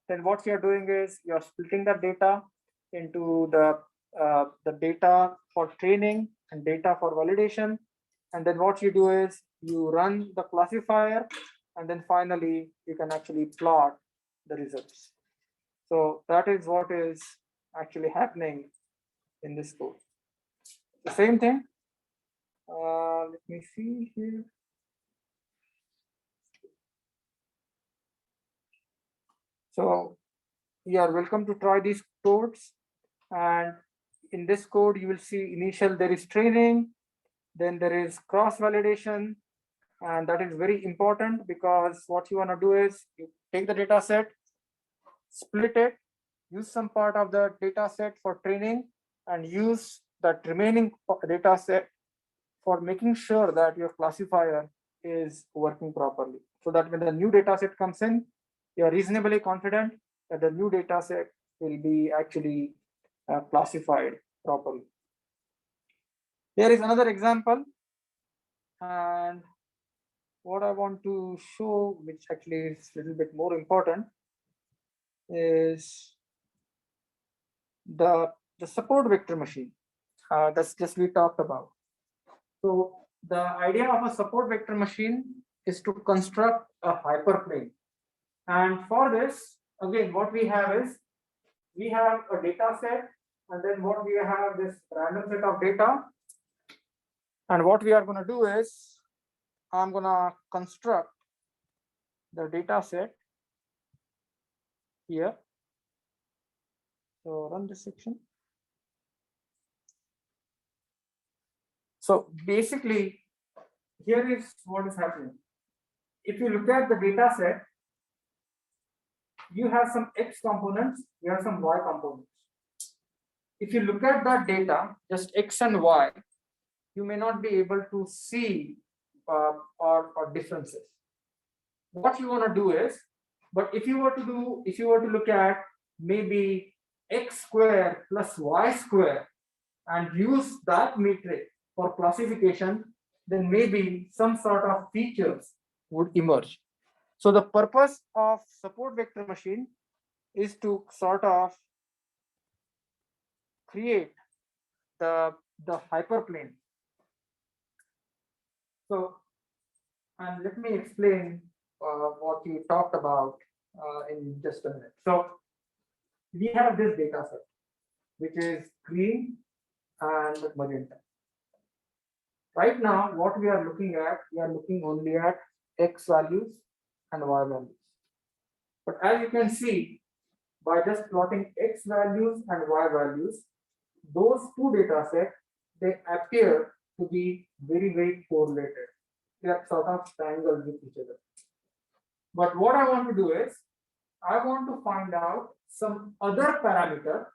Then what you're doing is you're splitting the data into the data for training and data for validation. And then what you do is you run the classifier, and then finally you can actually plot the results. So that is what is actually happening in this code. The same thing. Let me see here. So you are welcome to try these codes. And in this code, you will see initial there is training, then there is cross validation. And that is very important because what you want to do is you take the data set, split it, use some part of the data set for training, and use that remaining data set for making sure that your classifier is working properly. So that when the new data set comes in, you are reasonably confident that the new data set will be actually classified properly. Here is another example. And what I want to show, which actually is a little bit more important, is the support vector machine. That's just we talked about. So the idea of a support vector machine is to construct a hyperplane. And for this, again, what we have is we have a data set, and then what we have this random set of data. And what we are going to do is I'm going to construct the data set here. So run this section. So basically, here is what is happening. If you look at the data set, you have some X components, you have some Y components. If you look at that data, just X and Y, you may not be able to see or differences. What you want to do is, but if you were to look at maybe X square plus Y square and use that metric for classification, then maybe some sort of features would emerge. So the purpose of support vector machine is to sort of create the hyperplane. So, and let me explain what you talked about in just a minute. So we have this data set, which is green and magenta. Right now, what we are looking only at X values and Y values. But as you can see, by just plotting X values and Y values, those two data sets, they appear to be very, very correlated. They are sort of tangled with each other. But what I want to do is, I want to find out some other parameter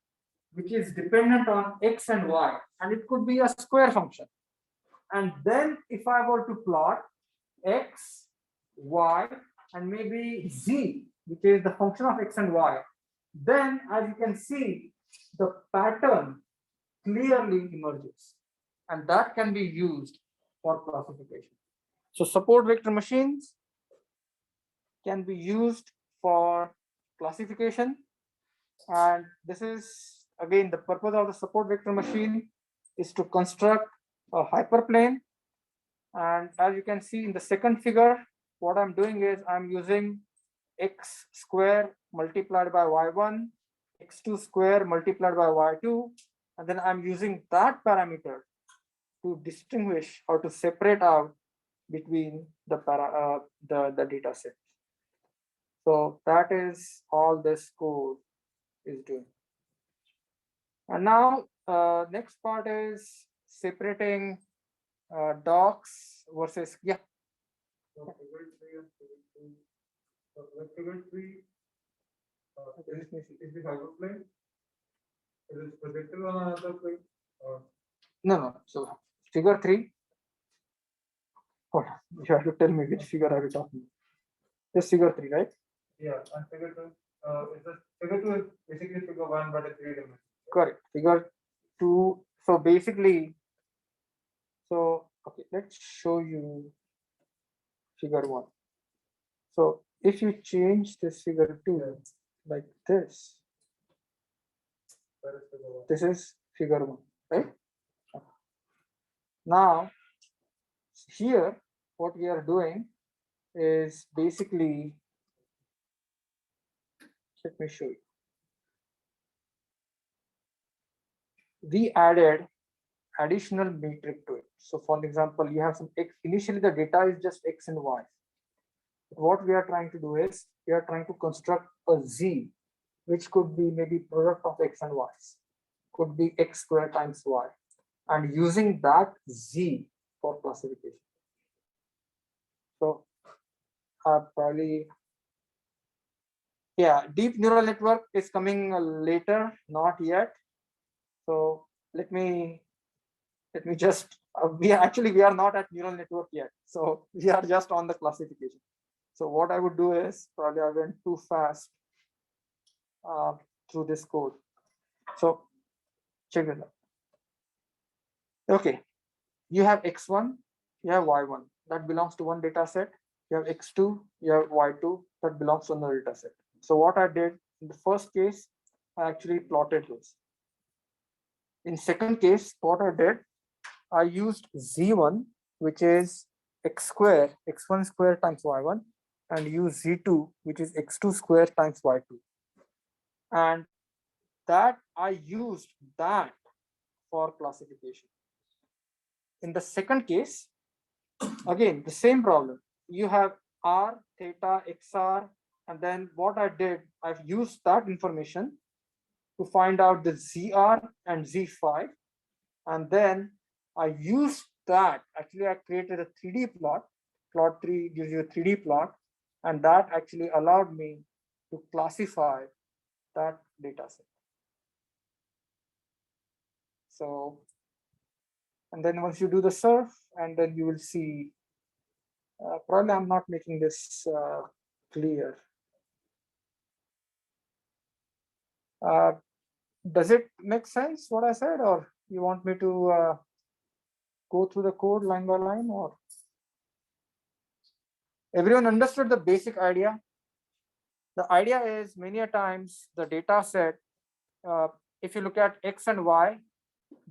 which is dependent on X and Y, and it could be a square function. And then if I were to plot X, Y, and maybe Z, which is the function of X and Y, then as you can see, the pattern clearly emerges, and that can be used for classification. So support vector machines can be used for classification, and this is again the purpose of the support vector machine is to construct a hyperplane. And as you can see in the second figure, what I'm doing is I'm using X square multiplied by Y1, X2 square multiplied by Y2, and then I'm using that parameter to distinguish or to separate out between the data sets. So that is all this code is doing. And now next part is separating docs versus So figure three, is the hyperplane? Is it projected on another plane? Or no. So figure 3. Hold on. You have to tell me which figure are we talking about. This figure 3, right? yeah, and figure two, figure two is basically figure one, but it's 3 dimensional. Correct. Figure 2. So basically, okay, let's show you figure 1. So if you change this figure 2 like this, That is figure one. this is figure 1, right? Now, here, what we are doing is basically, let me show you. We added additional metric to it. So for example, you have some X, initially the data is just X and Y. But what we are trying to do is, we are trying to construct a Z, which could be maybe product of X and Y, could be X squared times Y, and using that Z for classification. So probably, yeah, deep neural network is coming later, not yet. So let me just, we are not at neural network yet. So we are just on the classification. So what I would do is, probably I went too fast through this code. So check it out. Okay, you have X1, you have Y1, that belongs to one data set. You have X2, you have Y2, that belongs to another data set. So what I did in the first case, I actually plotted those. In second case, what I did, I used Z1, which is X square, X1 square times Y1, and use Z2, which is X2 square times Y2. And that I used that for classification. In the second case, again, the same problem. You have R, theta, XR, and then what I did, I've used that information to find out the ZR and Z5. And then I used that. Actually, I created a 3D plot. Plot 3 gives you a 3D plot. And that actually allowed me to classify that data set. So, and then once you do the surf, and then you will see, probably I'm not making this clear. Does it make sense what I said, or you want me to go through the code line by line, or everyone understood the basic idea? The idea is many a times the data set, if you look at X and Y,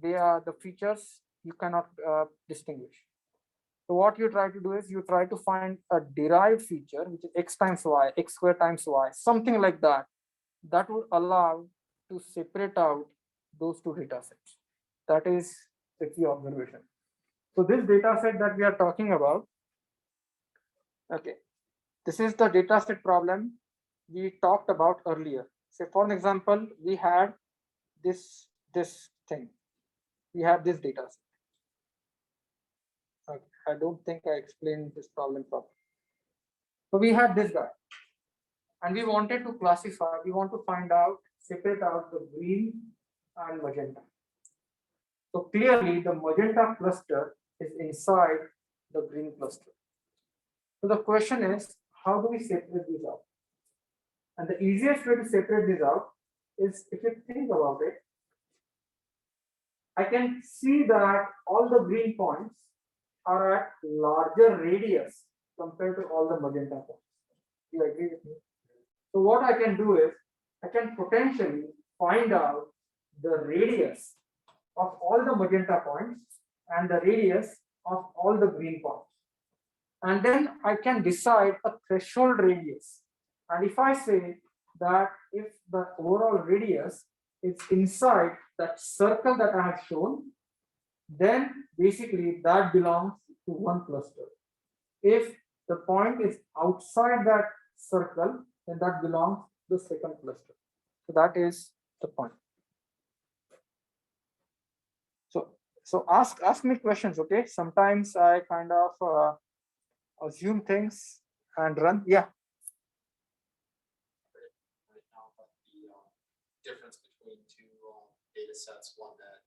they are the features you cannot distinguish. So what you try to do is you try to find a derived feature, which is X times Y, X squared times Y, something like that, that would allow to separate out those two data sets. That is the key observation. So this data set that we are talking about, okay, this is the data set problem we talked about earlier. Say for an example, we had this thing. We have this data set. Okay, I don't think I explained this problem properly. So we had this guy, and we wanted to classify, we want to find out, separate out the green and magenta. So clearly the magenta cluster is inside the green cluster. So the question is, how do we separate these out? And the easiest way to separate these out is, if you think about it, I can see that all the green points are at larger radius compared to all the magenta points. Do you agree with me? So what I can do is, I can potentially find out the radius of all the magenta points and the radius of all the green points. And then I can decide a threshold radius. And if I say that if the overall radius is inside that circle that I have shown, then basically that belongs to one cluster. If the point is outside that circle, then that belongs to the second cluster. So that is the point. So ask me questions, okay? Sometimes I kind of assume things and run. Yeah. Right now, but the difference between two data sets, one that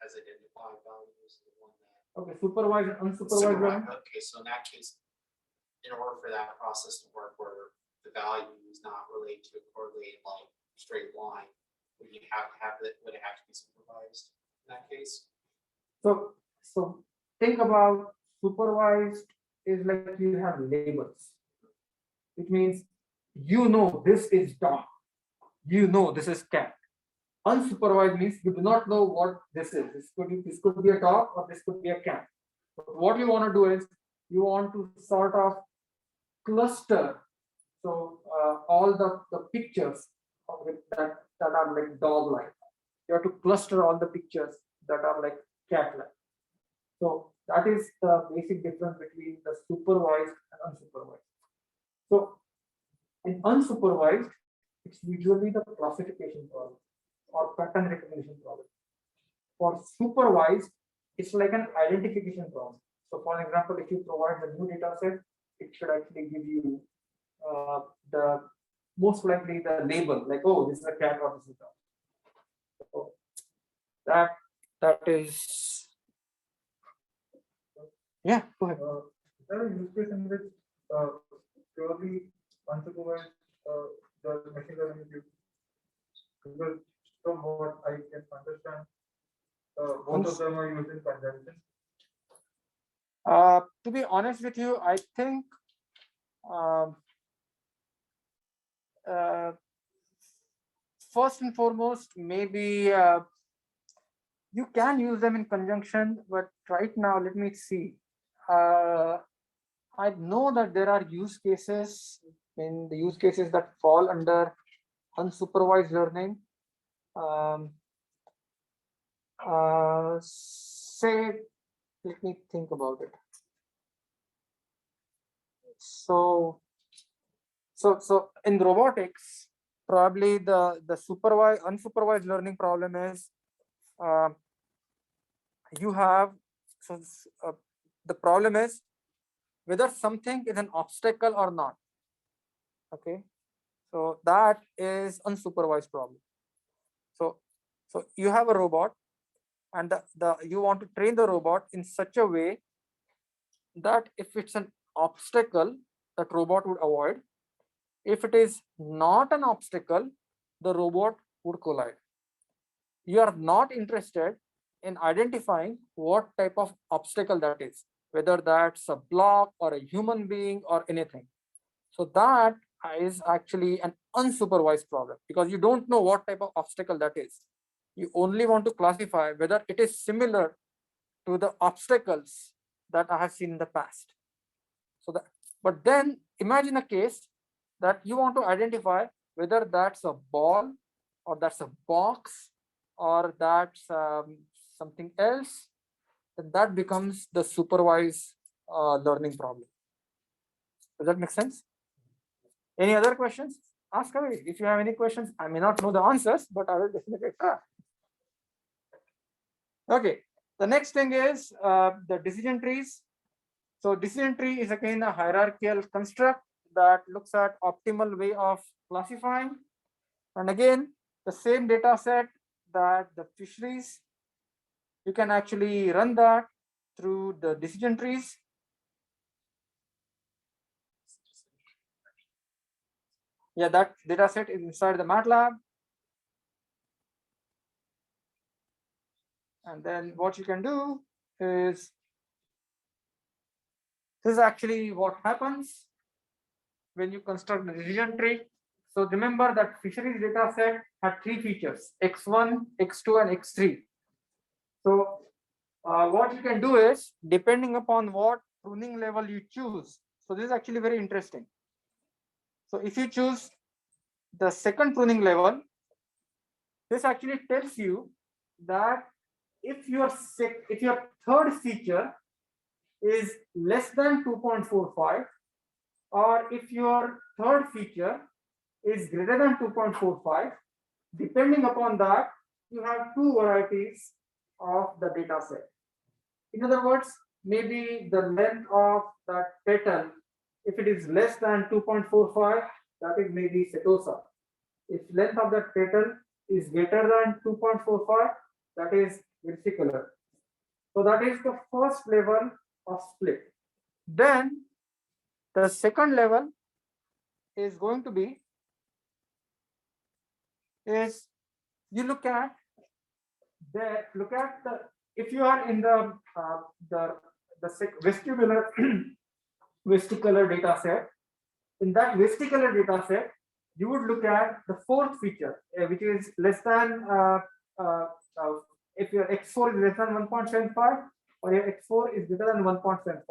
has identified values and one that. Okay, supervised and unsupervised learning. Okay, so in that case, in order for that process to work, where the value is not related to a correlated like straight line, would you have to have it? Would it have to be supervised in that case? So think about supervised is like you have labels. It means you know this is dog, you know this is cat. Unsupervised means you do not know what this is. This could be a dog or this could be a cat. But what you want to do is you want to sort of cluster. So all the pictures of it that are like dog-like. You have to cluster all the pictures that are like cat-like. So that is the basic difference between the supervised and unsupervised. So in unsupervised, it's usually the classification problem or pattern recognition problem. For supervised, it's like an identification problem. So for example, if you provide the new data set, it should actually give you the most likely the label, like, oh, this is a cat or this is a dog. So that is, yeah, go ahead. There is use case in which purely unsupervised the machine learning is used. Because from what I can understand, both of them are used in conjunction. To be honest with you, I think first and foremost, maybe you can use them in conjunction, but right now, let me see. I know that there are use cases that fall under unsupervised learning. Say, let me think about it. So in robotics, probably the supervised unsupervised learning problem is you have the problem is whether something is an obstacle or not. Okay, so that is unsupervised problem. So you have a robot, and you want to train the robot in such a way that if it's an obstacle, that robot would avoid. If it is not an obstacle, the robot would collide. You are not interested in identifying what type of obstacle that is, whether that's a block or a human being or anything. So that is actually an unsupervised problem, because you don't know what type of obstacle that is. You only want to classify whether it is similar to the obstacles that I have seen in the past. So that, but then imagine a case that you want to identify whether that's a ball or that's a box or that's something else, then that becomes the supervised learning problem. Does that make sense? Any other questions? Ask away. If you have any questions, I may not know the answers, but I will definitely try. Okay, the next thing is the decision trees. So decision tree is again a hierarchical construct that looks at optimal way of classifying. And again, the same data set that the fisheries, you can actually run that through the decision trees. Yeah, that data set is inside the MATLAB. And then what you can do is, this is actually what happens when you construct the decision tree. So remember that fisheries data set had three features: X1, X2, and X3. So what you can do is, depending upon what pruning level you choose, so this is actually very interesting. So if you choose the second pruning level, this actually tells you that if your third feature is less than 2.45, or if your third feature is greater than 2.45, depending upon that, you have two varieties of the data set. In other words, maybe the length of that petal, if it is less than 2.45, that is maybe setosa. If length of that petal is greater than 2.45, that is versicolor. So that is the first level of split. Then the second level is going to be, is you look at the if you are in the vestibular vesticular data set. In that vesticular data set, you would look at the fourth feature, which is less than if your X4 is less than 1.75 or your X4 is greater than 1.75,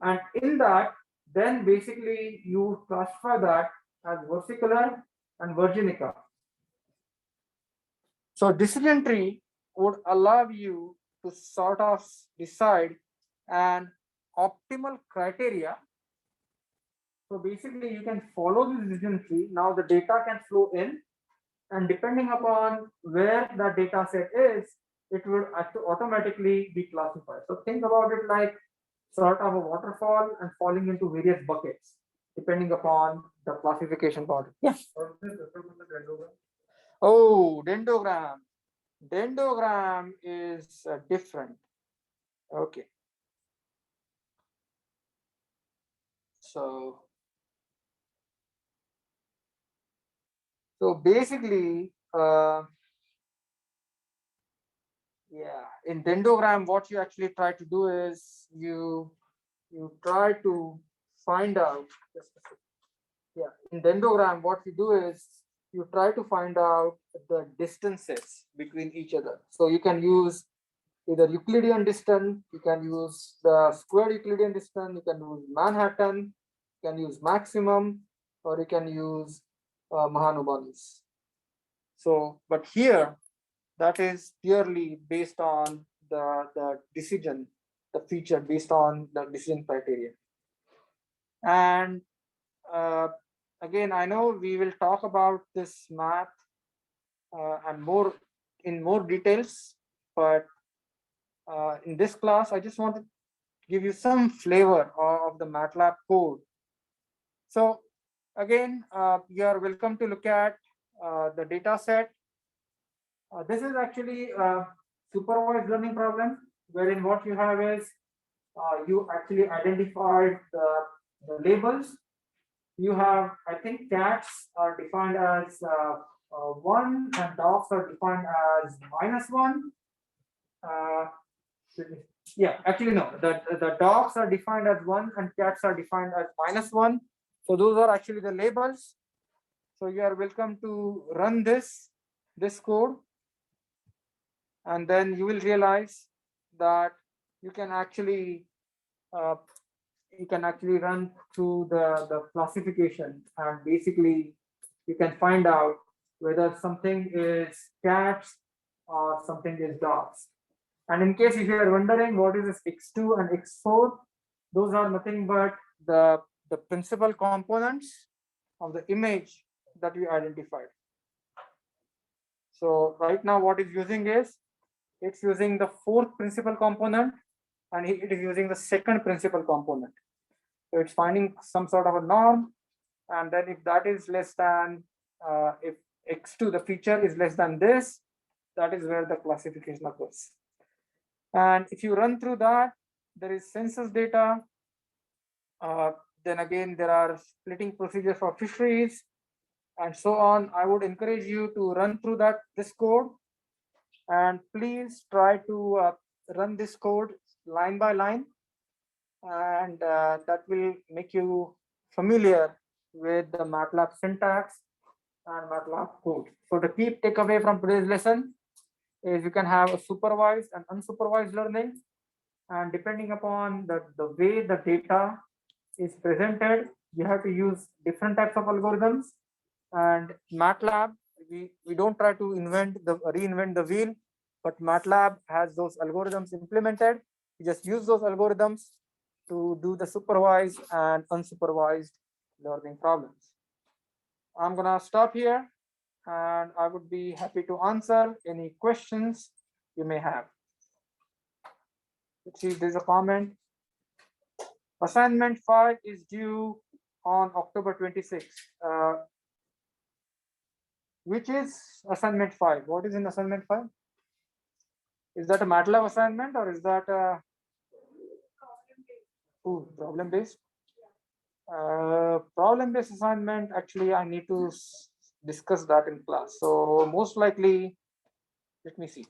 and in that, then basically you classify that as versicolor and virginica. So decision tree would allow you to sort of decide an optimal criteria. So basically you can follow the decision tree. Now the data can flow in, and depending upon where the data set is, it will automatically be classified. So think about it like sort of a waterfall and falling into various buckets, depending upon the classification part. Yeah. Oh, dendrogram. Dendrogram is different. Okay. So basically, yeah, in dendrogram, what you actually try to do is you try to find out. Yeah, in dendrogram, what you do is you try to find out the distances between each other. So you can use either Euclidean distance, you can use the square Euclidean distance, you can use Manhattan, you can use maximum, or you can use Mahanubanis. So, but here, that is purely based on the decision, the feature based on the decision criteria. And again, I know we will talk about this math and more in more details, but in this class, I just want to give you some flavor of the MATLAB code. So again, you are welcome to look at the data set. This is actually a supervised learning problem, wherein what you have is you actually identified the labels. You have, I think, cats are defined as 1 and dogs are defined as -1. Yeah, actually no, the dogs are defined as 1 and cats are defined as -1. So those are actually the labels. So you are welcome to run this code, and then you will realize that you can actually run through the classification, and basically you can find out whether something is cats or something is dogs. And in case if you are wondering what is this x2 and x4, those are nothing but the principal components of the image that we identified. So right now what it's using is, it's using the fourth principal component and it is using the second principal component. So it's finding some sort of a norm, and then if that is less than, if x2, the feature is less than this, that is where the classification occurs. And if you run through that, there is census data. Then again, there are splitting procedures for fisheries and so on. I would encourage you to run through this code, and please try to run this code line by line, and that will make you familiar with the MATLAB syntax and MATLAB code. So the key takeaway from today's lesson is you can have a supervised and unsupervised learning, and depending upon the way the data is presented, you have to use different types of algorithms. And MATLAB, we don't try to reinvent the wheel, but MATLAB has those algorithms implemented. You just use those algorithms to do the supervised and unsupervised learning problems. I'm gonna stop here, and I would be happy to answer any questions you may have. Let's see if there's a comment. Assignment 5 is due on October 26th. Which is assignment 5? What is in assignment 5? Is that a MATLAB assignment, or is that a problem based? Problem based assignment, actually I need to discuss that in class. So most likely, let me see.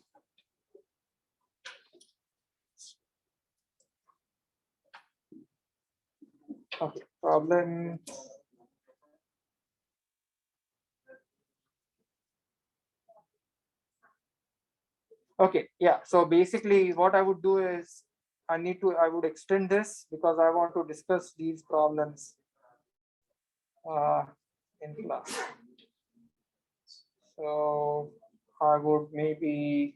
Okay, problem. Okay, yeah. So basically what I would do is I would extend this because I want to discuss these problems in class. So I would maybe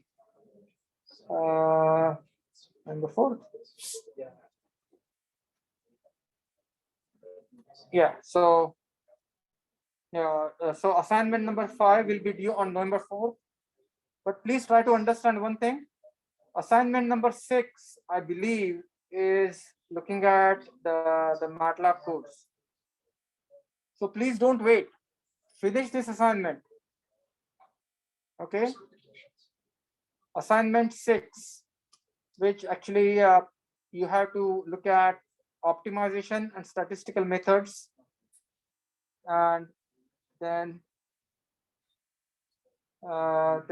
number 4. Yeah, so so assignment number 5 will be due on November 4th. But please try to understand one thing. Assignment number 6, I believe, is looking at the MATLAB codes. So please don't wait. Finish this assignment. Okay. Assignment 6, which actually you have to look at optimization and statistical methods, and then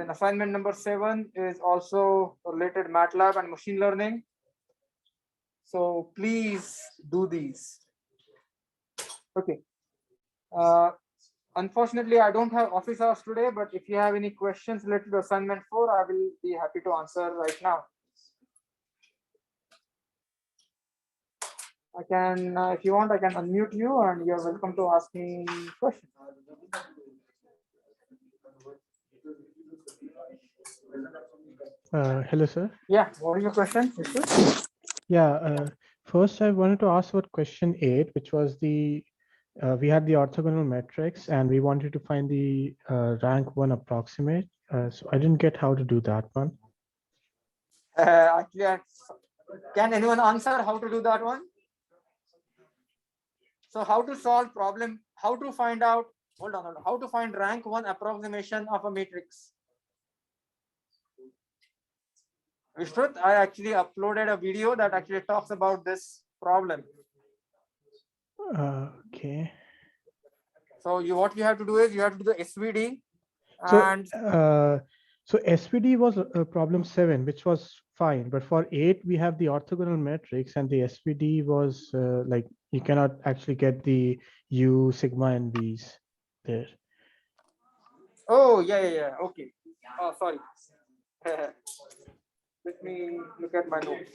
assignment number 7 is also related MATLAB and machine learning. So please do these. Okay. Unfortunately, I don't have office hours today, but if you have any questions related to assignment 4, I will be happy to answer right now. I can, if you want, I can unmute you, and you're welcome to ask me questions. Hello, sir. Yeah, what is your question? Yeah, first I wanted to ask about question 8, which was the we had the orthogonal matrix and we wanted to find the rank 1 approximate. So I didn't get how to do that one. Actually, can anyone answer how to do that one? So how to solve problem, how to find out, hold on, how to find rank 1 approximation of a matrix? Vishrut, I actually uploaded a video that actually talks about this problem. Okay. So what you have to do is you have to do the SVD So, and so SVD was problem 7, which was fine. But for 8, we have the orthogonal matrix and the SVD was like, you cannot actually get the U, sigma, and V's there. oh yeah. Okay. Oh, sorry. Let me look at my notes.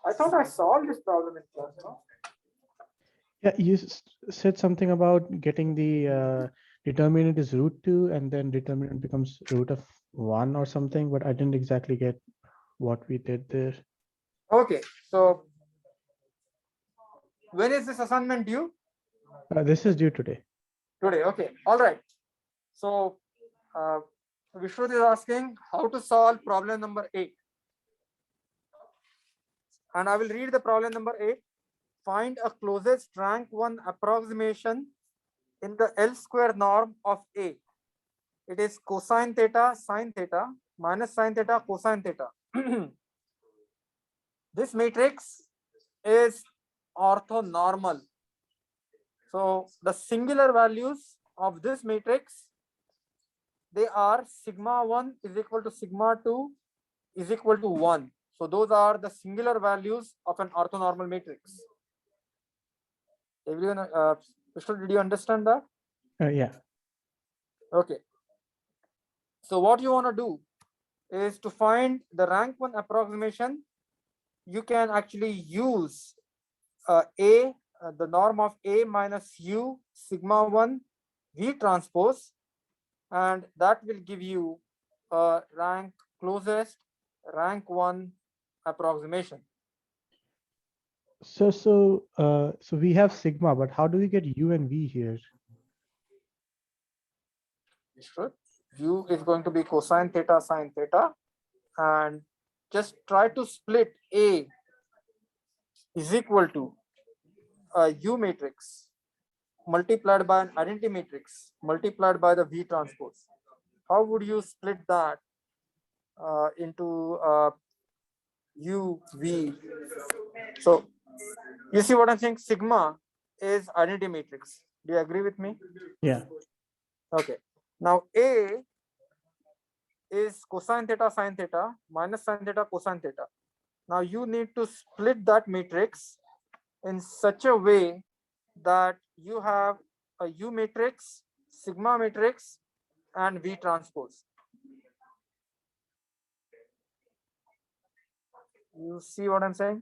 I thought I solved this problem in class, no? Yeah, you said something about getting the determinant is √2 and then determinant becomes √1 or something, but I didn't exactly get what we did there. Okay, so when is this assignment due? This is due today. Today, okay, all right. So Vishrut is asking how to solve problem number 8. And I will read the problem number 8. Find a closest rank 1 approximation in the L square norm of A. It is cosine theta, sine theta, minus sine theta, cosine theta. This matrix is orthonormal. So the singular values of this matrix, they are sigma 1 is equal to sigma 2 is equal to 1. So those are the singular values of an orthonormal matrix. Everyone, Vishnu, did you understand that? Yeah. Okay. So what you want to do is to find the rank 1 approximation. You can actually use the norm of A minus U sigma 1 V transpose, and that will give you a closest rank 1 approximation. So we have sigma, but how do we get U and V here? Sure. U is going to be cosine theta sine theta, and just try to split A is equal to a U matrix multiplied by an identity matrix multiplied by the V transpose. How would you split that into U, V? So you see what I'm saying? Sigma is identity matrix. Do you agree with me? Yeah. Okay. Now A is cosine theta sine theta minus sine theta cosine theta. Now you need to split that matrix in such a way that you have a U matrix, sigma matrix, and V transpose. You see what I'm saying?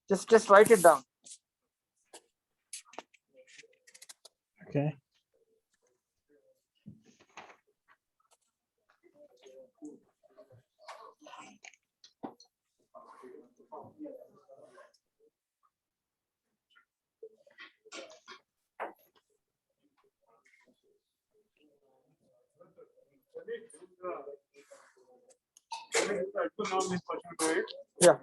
Just write it down. Okay. Yeah.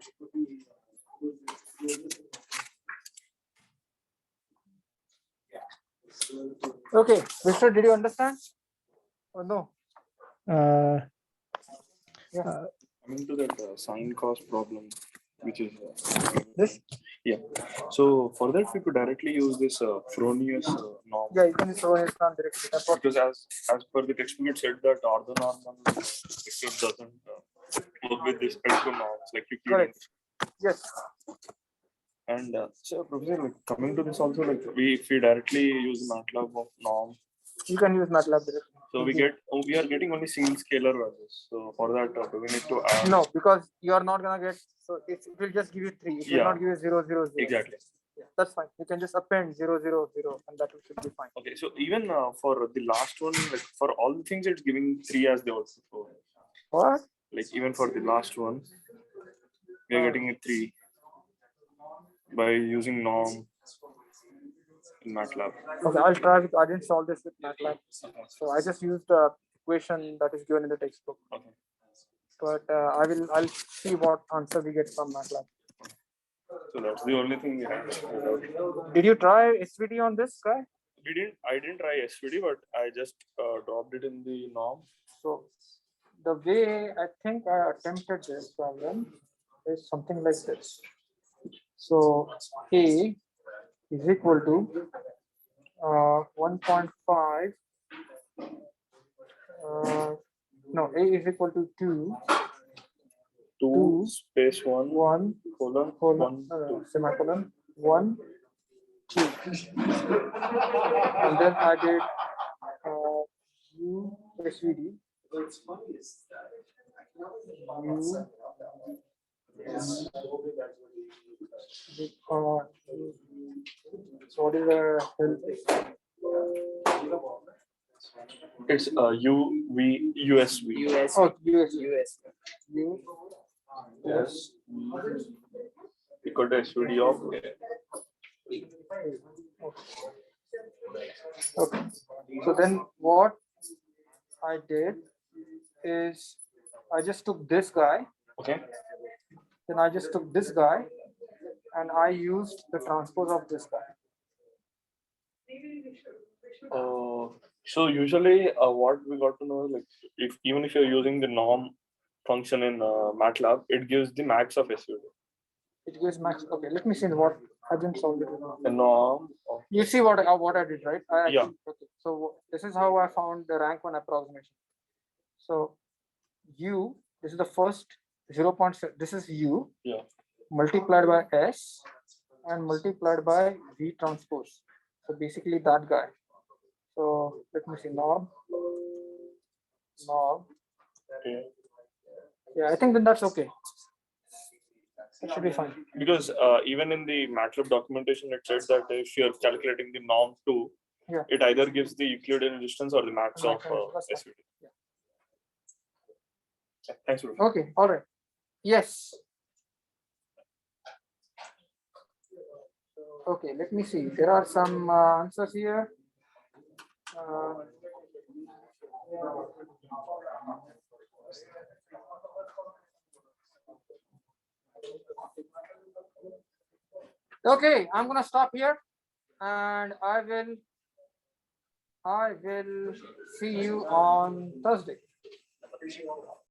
Okay, Vishnu, did you understand? Or no? Coming to that sine cos problem, which is This? yeah. So for that, we could directly use this Fronius norm. Yeah, you can throw it on directly. That's what. Because as per the textbook, it said that orthonormal vector doesn't work with this L2 norms like Euclidean. Correct. Yes. And so, Professor, like, coming to this also, like if we directly use MATLAB of norm, You can use MATLAB directly. so we are getting only single scalar values. So for that, do we need to add? No, because you are not gonna get. So it will just give you 3. It will Yeah. not give you 0, 0, 0. Exactly. Yeah, that's fine. You can just append 0, 0, 0, and that should be fine. Okay, so even for the last one, like for all the things, it's giving 3 as the output. So, What? like even for the last one, we are getting a 3 by using norm in MATLAB. Okay, I'll try with, I didn't solve this with MATLAB. So I just used the equation that is given in the textbook. Okay. But I'll see what answer we get from MATLAB. So that's the only thing we have to figure out. Did you try SVD on this guy? I didn't try SVD, but I just dropped it in the norm. So the way I think I attempted this problem is something like this. So A is equal to 1.5. No, A is equal to 2, 2 space 1 1, colon colon, 1 2. semicolon, 1, 2. And then I did U SVD. So what is the help? It's UV USV. Oh, US. U. Yes. Equal to SVD of Okay. So then what I did is I just took this guy, okay. then I just took this guy, and I used the transpose of this guy. So usually what we got to know, like if even if you're using the norm function in MATLAB, it gives the max of SVD. It gives max. Okay, let me see what I didn't solve it. The norm of, You see what I did, right? Yeah. Okay. So this is how I found the rank 1 approximation. So U, this is the first 0.7. This is U. Yeah. Multiplied by S and multiplied by V transpose. So basically that guy. So let me see norm. okay. Yeah, I think then that's okay. That should be fine. Because even in the MATLAB documentation, it says that if you're calculating the norm 2, Yeah. it either gives the Euclidean distance or the max of That's fine. SVD. Yeah. Yeah, thanks, Ruth. Okay, all right. Yes. Okay, let me see. There are some answers here. Okay, I'm gonna stop here, and I will see you on Thursday.